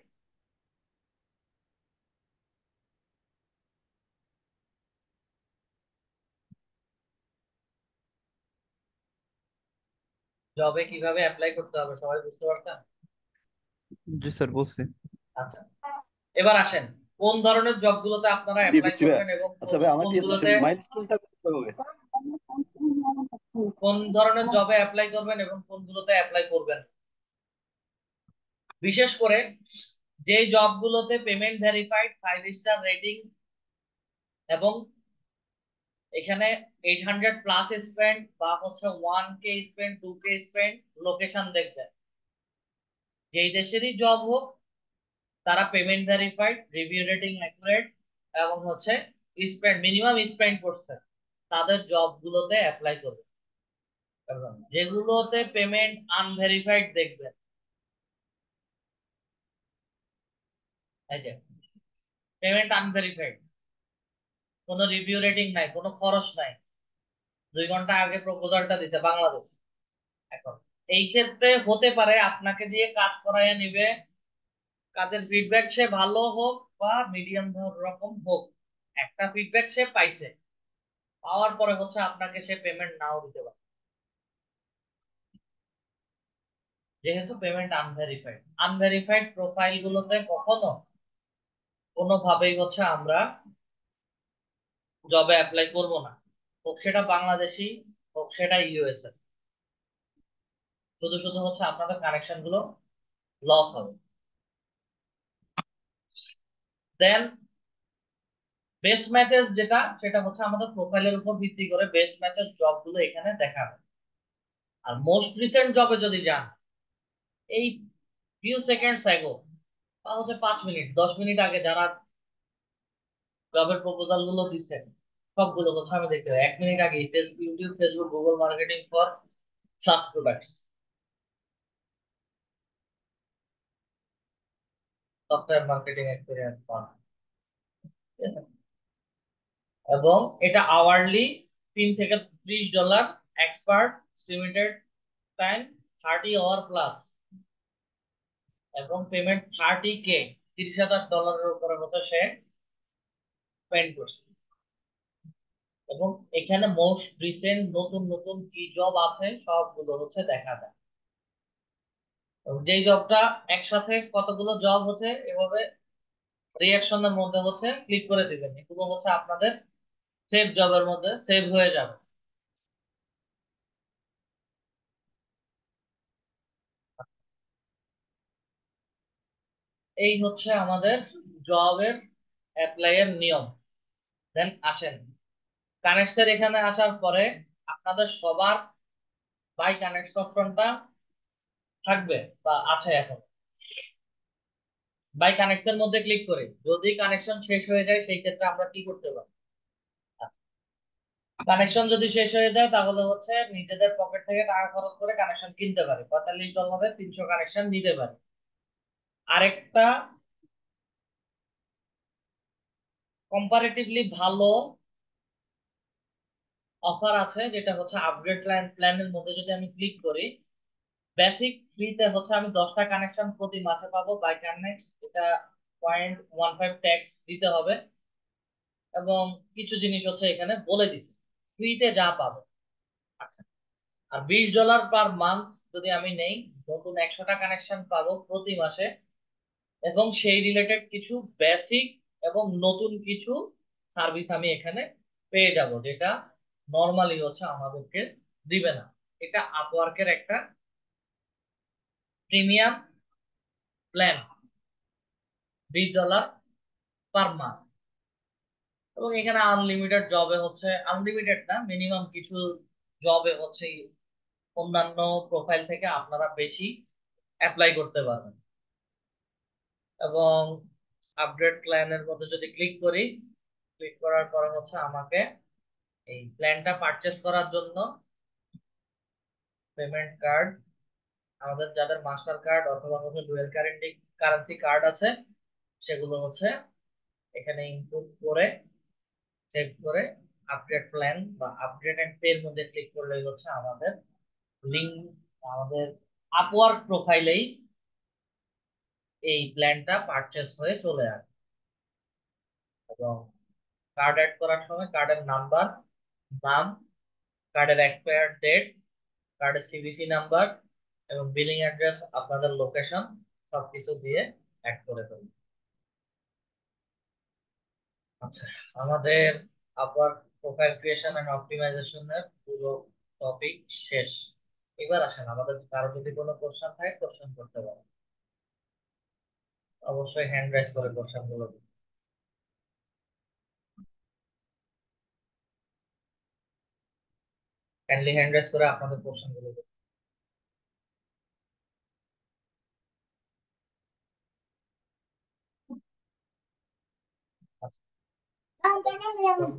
জবে কিভাবে অ্যাপ্লাই করতে হবে সবাই বুঝতে পারছেন? জি স্যার, বলছি। আচ্ছা, এবার আসেন কোন ধরনের জবগুলোতে আপনারা জি, অ্যাপ্লাই বুঝছি ভাই। করবেন এবং আচ্ছা ভাই, আমার কি কোনগুলোতে, মাইলস্টোনটা করতে হবে? কোন ধরনের জবে অ্যাপ্লাই করবেন এবং কোনগুলোতে অ্যাপ্লাই করবেন। বিশেষ করে যে জবগুলোতে পেমেন্ট ভেরিফাইড, 5 স্টার রেটিং এবং এখানে 800+ স্পেন্ড বা হচ্ছে 1K spend, 2K spend, location দেখবেন। যেই দেশেরই জব হোক তারা payment verified, review rating accurate এবং হচ্ছে স্পেন্ড মিনিমাম স্পেন্ড করছে তাদের জবগুলোতে অ্যাপ্লাই করবে। এবং যেগুলোতে পেমেন্ট আনভেরিফাইড দেখবেন, এই যে পেমেন্ট আনভেরিফাইড, কোনো রিভিউ রেটিং নাই, কোনো খরচ নাই, 2 ঘন্টা আগে প্রপোজালটা দিছে বাংলাদেশ। এখন এই ক্ষেত্রে হতে পারে আপনাকে দিয়ে কাজ করাইয়া নিবে, কাজের ফিডব্যাক সে ভালো হোক বা মিডিয়াম রকম হোক, একটা ফিডব্যাক সে পাইছে, পাওয়ার পরে হচ্ছে আপনাকে সে পেমেন্ট নাও দিতে পারে, যেহেতু পেমেন্ট আনভেরিফাইড। আনভেরিফাইড প্রোফাইল গুলোতে কখনো কোনোভাবেই হচ্ছে আমরা জবে অ্যাপ্লাই করব না, হোক সেটা বাংলাদেশি হোক সেটা ইউএসএ। শুধু শুধু হচ্ছে আপনাদের কানেকশন গুলো লস হবে। দেন বেস্ট ম্যাচেস যেটা, সেটা হচ্ছে আমাদের প্রোফাইলের উপর ভিত্তি করে বেস্ট ম্যাচের জব গুলো এখানে দেখাবে। আর মোস্ট রিসেন্ট জবে যদি যান, এই ফিউ সেকেন্ডস অ্যাগো বা হচ্ছে 5 মিনিট 10 মিনিট আগে যারা জবের প্রপোজাল গুলো দিচ্ছে সবগুলো হচ্ছে আমি দেখতে পাই 1 মিনিট আগে YouTube, Facebook, Google marketing for SaaS products, software marketing experience পান। ঠিক আছে? এবং এটা আওয়ারলি $3 থেকে $30, expert estimated time 30 hour plus, এবং পেমেন্ট 30K, $30,000 উপরে মতো সে স্পেন্ড করছে। এবং এখানে মোস্ট রিসেন্ট নতুন নতুন কি জব আছে সবগুলো হচ্ছে দেখা যায়। এবং যেই জবটা একসাথে কতগুলো জব হচ্ছে এভাবে রিয়াকশনের মধ্যে হচ্ছে ক্লিক করে দিবেন, এগুলো হচ্ছে আপনাদের সেভ জবের মধ্যে সেভ হয়ে যাবে। এই হচ্ছে আমাদের জবের অ্যাপ্লাই এর নিয়ম। দেন আসেন কানেক্টের এখানে আসার পরে আপনাদের সবার বাই কানেক্ট অপশনটা থাকবে বা আছে এখন। বাই কানেকশন মধ্যে ক্লিক করে যদি কানেকশন শেষ হয়ে যায় সেই ক্ষেত্রে আমরা কি করতে পারি। কানেকশন যদি শেষ হয়ে যায় তাহলে হচ্ছে নিজেদের পকেট থেকে টাকা খরচ করে কানেকশন কিনতে পারে, $45 300 কানেকশন নিতে পারে। আরেকটা কম্পারেটিভলি ভালো অফার আছে যেটা হচ্ছে আপগ্রেড প্ল্যানের মধ্যে যদি আমি ক্লিক করি, বেসিক ফ্রিতে হচ্ছে আমি 10টা কানেকশন প্রতি মাসে পাবো বাই কানেক্ট। এটা 0.15 ট্যাক্স দিতে হবে এবং কিছু জিনিস হচ্ছে এখানে বলে দিছি ফ্রিতে যা পাবো। আচ্ছা, আর $20 পার মান্থ যদি আমি নেই, নতুন 100টা কানেকশন পাবো প্রতি মাসে এবং সেই রিলেটেড কিছু বেসিক এবং নতুন কিছু সার্ভিস আমি এখানে পেয়ে যাব, যেটা নর্মালি হচ্ছে আমাদেরকে দিবে না। এটা আপওয়ার্কের একটা প্রিমিয়াম প্ল্যান, $20 পার মান্থ। এবং এখানে আনলিমিটেড জবে হচ্ছে, আনলিমিটেড না, মিনিমাম কিছু জবে হচ্ছে অন্যান্য প্রোফাইল থেকে আপনারা বেশি অ্যাপ্লাই করতে পারবেন। এবং আপডেট প্ল্যানের মধ্যে যদি ক্লিক করি, ক্লিক করার পরে হচ্ছে আমাকে এই প্ল্যানটা পারচেস করার জন্য পেমেন্ট কার্ড, আমাদের যাদের মাস্টার কার্ড অথবা হচ্ছে ডুয়েল কারেন্সি কারেন্সি কার্ড আছে, সেগুলো হচ্ছে এখানে ইনপুট করে সেভ করে আপডেট প্ল্যান বা আপডেট এন্ড পে এর মধ্যে ক্লিক করলেই হচ্ছে আমাদের লিঙ্ক, আমাদের আপওয়ার্ক প্রোফাইলেই এই প্ল্যানটা পারচেস হয়ে চলে আসে। এবং কার্ড অ্যাড করার সময় কার্ডের নাম্বার, নাম, কার্ডের এক্সপায়ার ডেট, কার্ডের সিভিসি নাম্বার এবং বিলিং অ্যাড্রেস, আপনাদের লোকেশন সবকিছু দিয়ে অ্যাড করে দেবেন। আচ্ছা, আমাদের আপার প্রোফাইল ক্রিয়েশন এন্ড অপটিমাইজেশনের পুরো টপিক শেষ। এবার আসেন, আমাদের কারো যদি কোনো কোশ্চেন থাকে কোশ্চেন করতে পারেন, অবশ্যই হ্যান্ড রাইজ করে কোশ্চেন গুলো কাইন্ডলি হ্যান্ড রাইজ করে আপনাদের কোশ্চেন গুলো করুন।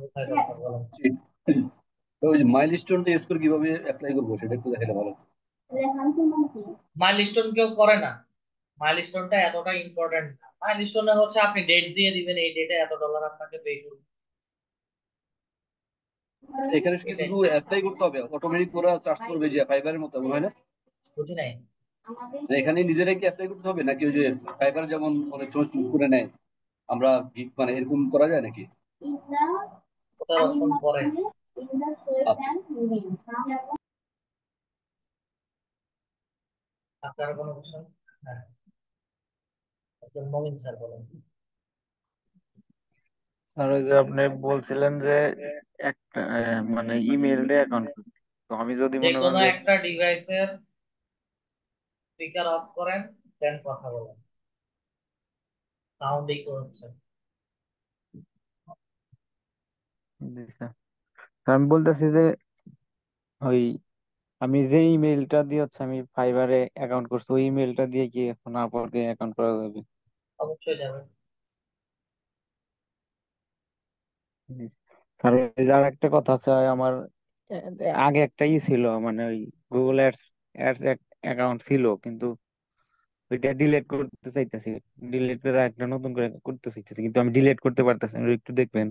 কোথায় যাচ্ছে বলেন। তো ওই যে মাইলস্টোনটা ইউজ করে কিভাবে অ্যাপ্লাই করবো সেটা একটু দেখালে ভালো। মাইলস্টোন কেউ করে না, মাইলস্টোনটা এতটা ইম্পর্টেন্ট না। মাইলস্টোনে হচ্ছে আপনি ডেট দিয়ে দিবেন, এই ডেটে $এত আপনাকে পে করবে, এখানে কি এটাই। শুধু অ্যাপ্লাই করতে হবে, অটোমেটিক ওরা চার্জ করবে যে ফাইবারের মতো হয় না? বুঝি নাই। এখানে নিজেরাই কি অ্যাপ্লাই করতে হবে নাকি ওই যে ফাইবার যেমন অনেক সময় চুজ করে নেয়, আমরা মানে এরকম করা যায় নাকি? ওটার অপশন পরে। আচ্ছা, আপনার কোনো কোশ্চেন? হ্যাঁ, আব্দুল মমিন স্যার বলেন। স্যার ওই যে আপনি বলছিলেন যে একটা মানে ইমেল দিয়ে অ্যাকাউন্ট করতে, তো আমি যদি যে মনে করেন কোনো যে একটা ডিভাইসের স্পিকার অফ করেন, দেন কথা বলেন, সাউন্ড ইকো হচ্ছে। জি স্যার। তো আমি বলতেছি যে ওই আমি যে ইমেলটা দিয়ে হচ্ছে আমি ফাইবারে অ্যাকাউন্ট করছি, ওই ইমেলটা দিয়ে কি এখন আপওয়ার্কে অ্যাকাউন্ট করা যাবে? অবশ্যই যাবেন। জি। স্যার ওই যে আর একটা কথা আছে, ওই আমার আগে একটা ছিল, মানে ওই গুগল অ্যাডস অ্যাডস অ্যাকাউন্ট ছিল, কিন্তু ওইটা ডিলিট করতে চাইতেছি, ডিলিট করে একটা নতুন করে করতে চাইতেছি, কিন্তু আমি ডিলিট করতে পারতেছি না, একটু দেখবেন।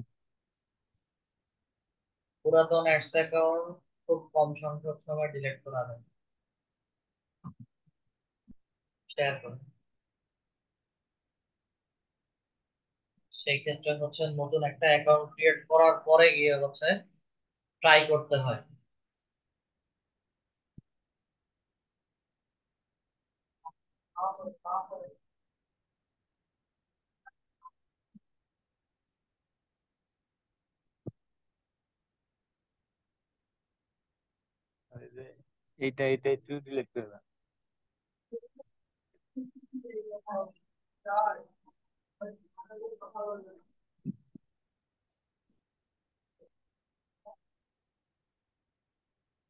পুরাতন অ্যাডস অ্যাকাউন্ট খুব কম সংখ্যক সময় ডিলিট করা যায়, শেয়ার করুন। সেই ক্ষেত্রে হচ্ছে নতুন একটা অ্যাকাউন্ট ক্রিয়েট করার পরে গিয়ে হচ্ছে ট্রাই করতে হয়। আর এই যে এইটা একটু ডিলিট করে দেন।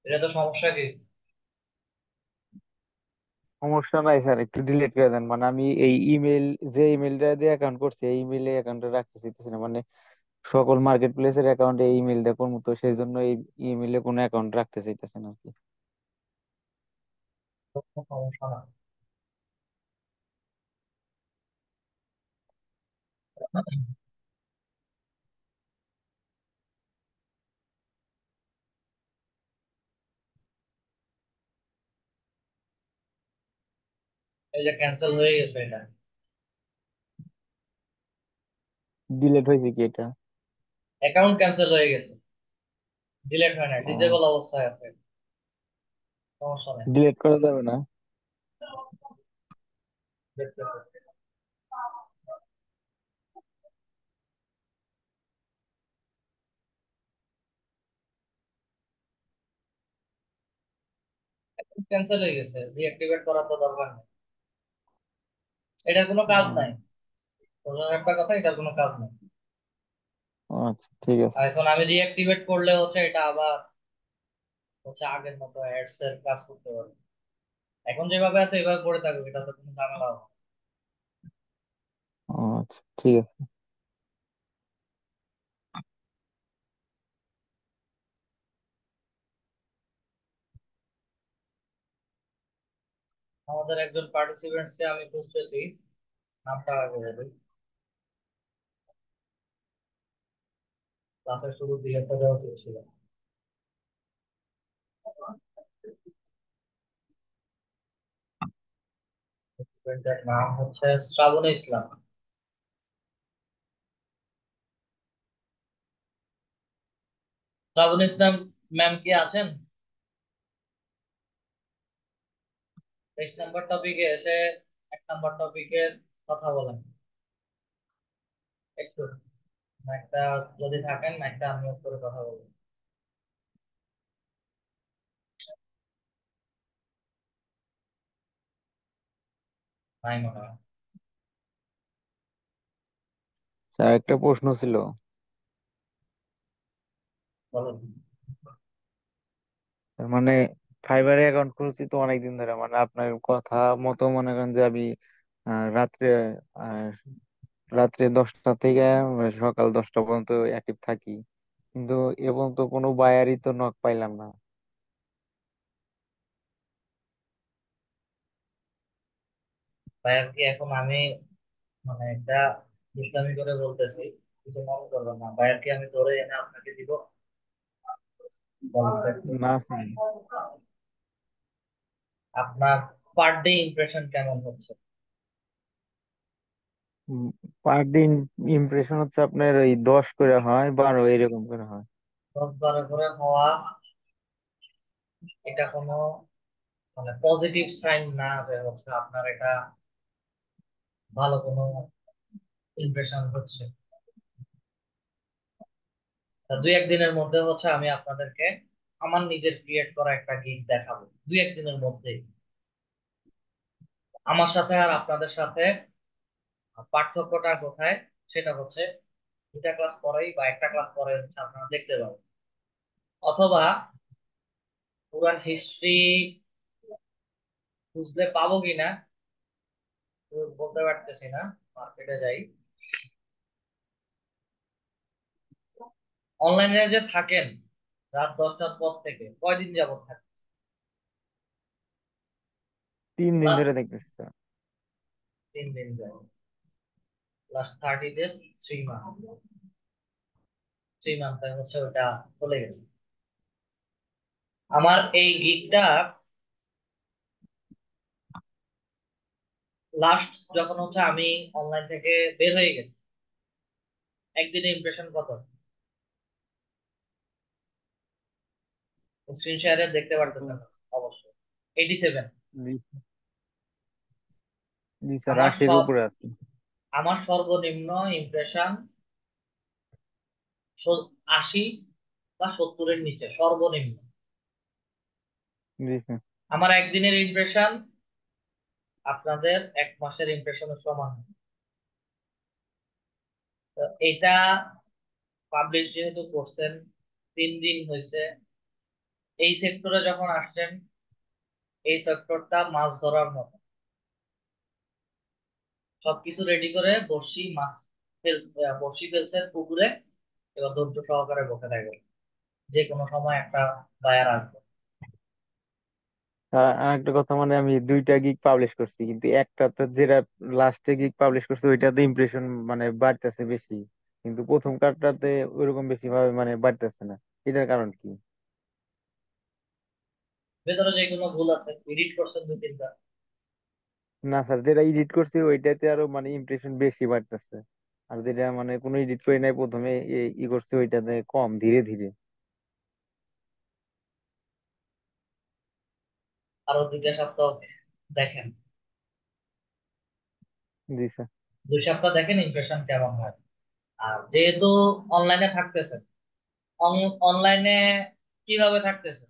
এটা তো সমস্যা কি? সমস্যা নাই স্যার, একটু ডিলিট করে দেন। মানে আমি এই ইমেল, যে ইমেলটা দিয়ে অ্যাকাউন্ট করছি, এই ইমেলে অ্যাকাউন্টে রাখতে চাইতেছি না, মানে সকল মার্কেট প্লেসের অ্যাকাউন্টে এই ইমেল দিয়ে করবো, তো সেই জন্য এই ইমেলে কোনো অ্যাকাউন্ট রাখতে চাইতেছি না আর কি। কোনো সমস্যা না। এই যে ক্যান্সেল হয়ে গেছে, এটা ডিলিট হয়েছে কি এটা? অ্যাকাউন্ট ক্যান্সেল হয়ে গেছে, ডিলিট হয় না, ও, ডিজেবল অবস্থায় আছে, সমস্যা নেই। ডিলিট করা যাবে না? দেখতেছি। ক্যান্সেল হয়ে গেছে, ডিঅ্যাক্টিভেট করার তো দরকার নেই, এটার কোনো কাজ নাই। ও প্রধান একটা কথা, এটার কোনো কাজ নেই। আচ্ছা, ঠিক আছে। আর এখন আমি ডিঅ্যাক্টিভেট করলে হচ্ছে এটা আবার হচ্ছে আগের মতো অ্যাডস এর কাজ করতে পারবে। এখন যেভাবে আছে এভাবে পড়ে থাকবে, এটা তো কোনো ঝামেলা হবে না। আচ্ছা, ঠিক আছে। আমাদের একজন পার্টিসিপেন্টস কে আমি খুঁজতেছি, নামটা আগে বলি। ক্লাসের শুরুর দিকে একটা দেওয়া ছিল। পার্টিসিপেন্টের নাম হচ্ছে শ্রাবণী ইসলাম। শ্রাবণী ইসলাম ম্যাম কি আছেন? 23 নম্বর টপিকে এসে 1 নম্বর টপিকের কথা বলেন একটু। একটা, যদি থাকেন একটা আনমিউট করে কথা বলুন। নাই মনে হয়। স্যার, একটা প্রশ্ন ছিল। বলুন। তার মানে ফাইবারে অ্যাকাউন্ট খুলছি তো অনেকদিন ধরে, মানে আপনার কথা মতো মনে করেন যে আমি রাত্রে আহ, রাত্রে 10টা থেকে সকাল 10টা পর্যন্ত অ্যাক্টিভ থাকি, কিন্তু এ পর্যন্ত কোনো বায়ারই তো নক পাইলাম না। তাই আর কি, এখন আমি মানে একটা ইসলামি করে বলতেছি, কিছু মনে করবেন না। ভাই আর কি, আমি ধরে এনে আপনাকে দিব। বলেন তো একটু। না স্যার, আপনার পার ডে ইমপ্রেশন কেমন হচ্ছে? পার দিন ইমপ্রেশন হচ্ছে আপনার ওই 10 করে হয়, 12 এরকম করে হয়। 10-12 করে হওয়া, এটা কোনো মানে পজিটিভ সাইন না যে হচ্ছে আপনার এটা ভালো কোনো ইমপ্রেশন হচ্ছে। তা 2-1 দিনের মধ্যে হচ্ছে আমি আপনাদেরকে আমার নিজের ক্রিয়েট করা একটা গিগ দেখাবো, 2-1 দিনের মধ্যেই। আমার সাথে আর আপনাদের সাথে পার্থক্যটা কোথায়, সেটা হচ্ছে 2টা ক্লাস পরেই বা একটা ক্লাস পরে হচ্ছে আপনারা দেখতে পাবেন। অথবা পুরান হিস্ট্রি খুঁজলে পাবো কিনা তো বলতে পারতেছি না। মার্কেটে যাই। অনলাইনে যে থাকেন রাত 10টার পর থেকে কয়দিন যাবত থাকেন? 3 দিন ধরে লাস্ট দেখতেছি স্যার। 3 দিন যাবত, লাস্ট 30 ডেজ, 3 মান্থ। 3 মান্থে হচ্ছে ওটা চলে গেছে। আমার এই গিগটা লাস্ট যখন হচ্ছে আমি অনলাইন থেকে বের হয়ে গেছি, একদিনে ইমপ্রেশন কত? স্ক্রিন শেয়ারে দেখতে পারতেছেন না, অবশ্যই। 87। জি, জি স্যার, আমার 80-র সব উপরে আছে। আমার সর্বনিম্ন ইমপ্রেশন 80 বা 70-এর নিচে সর্বনিম্ন। জি স্যার। আমার একদিনের ইমপ্রেশন আপনাদের 1 মাসের ইমপ্রেশনের সমান। তো এটা পাবলিশ যেহেতু করছেন, 3 দিন হয়েছে, এই সেক্টরে যখন আসছেন, এই সেক্টরটা মাছ ধরার মতো। সবকিছু রেডি করে বড়শি মাছ বড়শি ফেলছেন পুকুরে, এবার ধৈর্য সহকারে বসে থাকবেন, যে কোনো সময় একটা বায়ার আসবে। আর একটা কথা, মানে আমি 2টা গিগ পাবলিশ করছি, কিন্তু একটাতে যেটা লাস্টে গিগ পাবলিশ করছি ওইটাতে ইমপ্রেশন মানে বাড়তেছে বেশি, কিন্তু প্রথম কার্ডটাতে ওইরকম বেশি ভাবে মানে বাড়তেছে না। এটার কারণ কি? ভেতরে যে কোনো ভুল আছে, এডিট করছেন 2-3টা। না স্যার, যেটা এডিট করছি ওইটাতে আরো মানে ইমপ্রেশন বেশি বাড়তেছে, আর যেটা মানে কোনো এডিট করি নাই প্রথমে ই করছি ওইটাতে কম, ধীরে ধীরে। আরো 2টা সপ্তাহ দেখেন, জি স্যার। 2 সপ্তাহ দেখেন ইমপ্রেশন কেমন হয়। আর যেহেতু অনলাইনে থাকতেছে, অনলাইনে কিভাবে থাকতেছে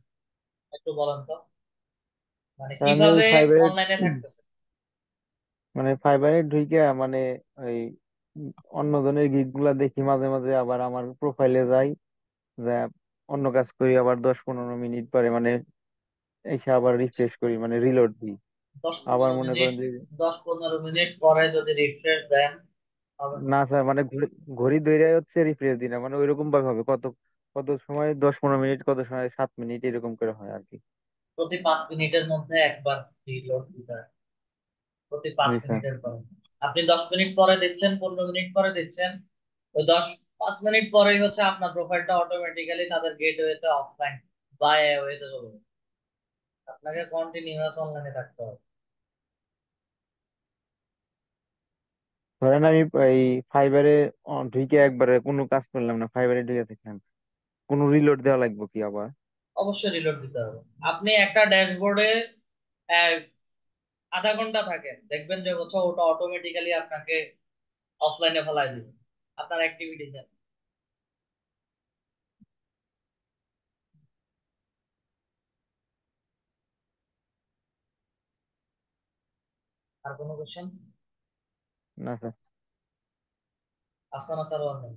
একটু বলেন তো। মানে আমি ওই কিভাবে ফাইবারে অনলাইনে থাকতেছে? মানে ফাইবারে ঢুকে মানে ওই অন্য জনের গিগ গুলা দেখি মাঝে মাঝে, আবার আমার প্রোফাইলে যাই, যা অন্য কাজ করি, আবার 10-15 মিনিট পরে মানে এসে আবার রিফ্রেশ করি, মানে রিলোড দিই। দশ আবার পনেরো মনে মিনিট করেন যে 10-15 মিনিট পরে যদি রিফ্রেশ দেন হবে না। না স্যার, মানে ঘড়ি ধরে হচ্ছে রিফ্রেশ দিই না, মানে ওইরকম ভাবে হবে, কত কত সময় 10-15 মিনিট, কত সময় 7 মিনিট, এরকম করে হয় আর কি। প্রতি 5 মিনিটের মধ্যে একবার রিলোড দিতে হয়, প্রতি পাঁচ জি স্যার। মিনিটের পরে। আপনি 10 মিনিট পরে দিচ্ছেন, 15 মিনিট পরে দিচ্ছেন, ওই 5 মিনিট পরেই হচ্ছে আপনার প্রোফাইলটা অটোমেটিক্যালি তাদের গেটওয়েতে অফলাইন বা ওয়েতে চলে যাবে। আপনাকে কন্টিনিউয়াস অনলাইনে থাকতে হবে। ধরেন আমি এই ফাইবারে ঢুকে একবারে কোনো কাজ করলাম না, ফাইবারে ঢুকে থাকলাম, কোনো রিলোড দেওয়া লাগবে কি আবার? অবশ্যই রিলোড দিতে হবে। আপনি একটা ড্যাশবোর্ডে আধা ঘন্টা থাকেন, দেখবেন যে হচ্ছে ওটা অটোমেটিক্যালি আপনাকে অফলাইনে ফেলাই দিবে আপনার অ্যাক্টিভিটিস। আর কোনো কোশ্চেন? না স্যার। আসমানা স্যার বলেন।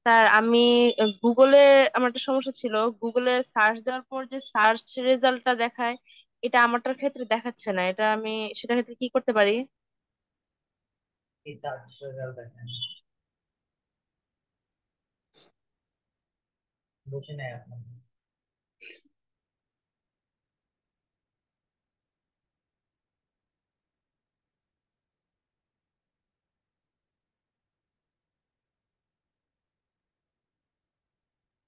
স্যার আমি গুগলে আমার একটা সমস্যা ছিল। গুগলে সার্চ দেওয়ার পর যে সার্চ রেজাল্টটা দেখায়, এটা আমারটার ক্ষেত্রে দেখাচ্ছে না। এটা আমি সেটার ক্ষেত্রে কি করতে পারি? এই সার্চ রেজাল্ট দেখেন, বুঝি নাই আপনার।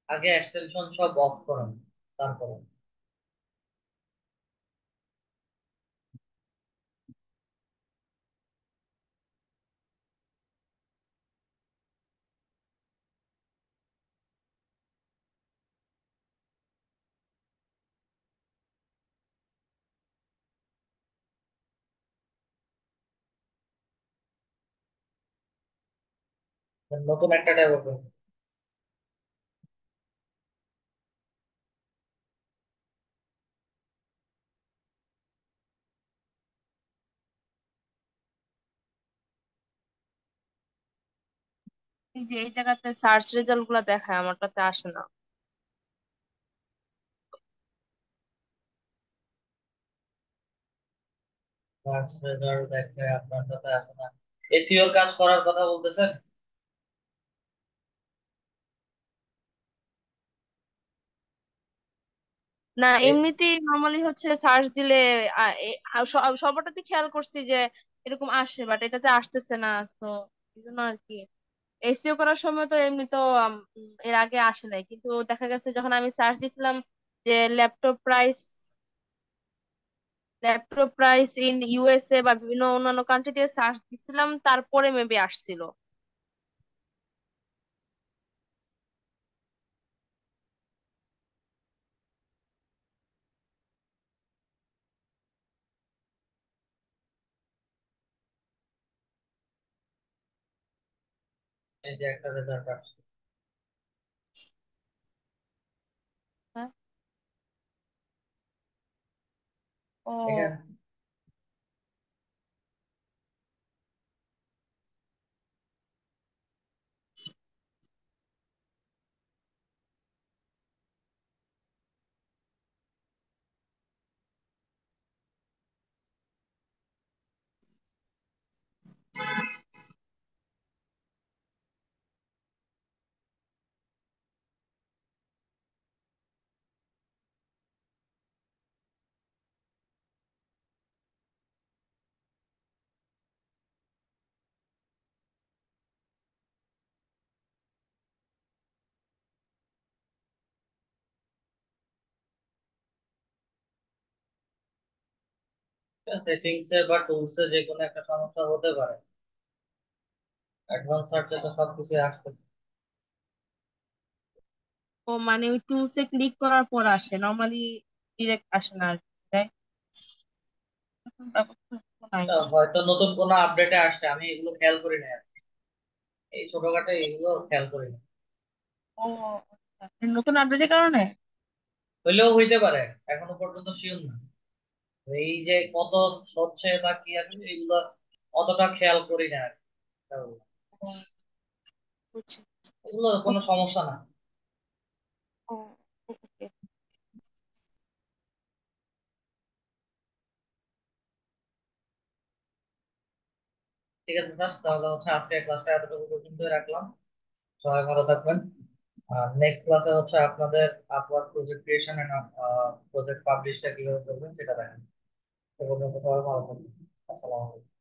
আগে এক্সটেনশন সব অফ করেন, তারপরে। Then নতুন একটা ট্যাব ওপেন। এই যে এই জায়গাতে সার্চ রেজাল্ট গুলা দেখায়, আমারটাতে আসে না। সার্চ রেজাল্ট দেখে আপনার সাথে আসে না। এসইওর কাজ করার কথা বলতেছেন? না, এ- এমনিতেই নর্মালি হচ্ছে সার্চ দিলে সবটাতে খেয়াল করছি যে এরকম আসে, বাট এটাতে আসতেছে না। তো এই জন্য আর কি। এসইও করার সময় তো এমনি তো এর আগে আসে নাই, কিন্তু দেখা গেছে যখন আমি সার্চ দিছিলাম যে laptop price laptop price in USA বা বিভিন্ন অন্যান্য কান্ট্রিতে সার্চ দিছিলাম, তারপরে মেবি আসছিল। এই যে একটা রেজাল্ট আসছে হ্যাঁ। ও। এখানে। সেটিংস এ বা টুলস এ যে কোনো একটা সমস্যা হতে পারে। অ্যাডভান্স সার্চে তো সবকিছু আসতেছে। ও মানে ওই টুলসে ক্লিক করার পর আসে, নর্মালি ডিরেক্ট আসে না আর কি, তাই? এরকম ব্যবস্থা তো নাই। হয়তো নতুন কোনো আপডেটে আসছে, আমি এগুলো খেয়াল করি না। এই ছোটখাটো এগুলো খেয়াল করি না। ও আচ্ছা। নতুন আপডেটের কারণে? হইলেও হইতে পারে, এখনো পর্যন্ত শিওর না। এই যে কত হচ্ছে বা কি আছে এগুলো অতটা খেয়াল করি না আর কি। বুঝছি। এগুলো কোনো সমস্যা না। ও, ওকে। ঠিক আছে স্যার, তাহলে হচ্ছে আজকে ক্লাসটা এতটুকু পর্যন্ত রাখলাম। সবাই ভালো থাকবেন। আর নেক্সট ক্লাসে হচ্ছে আপনাদের Upwork project creation and project পাবলিশটা কিভাবে করবেন সেটা দেখেন। তো পর্যন্ত সবাই ভালো থাকবেন। আসসালামু আলাইকুম।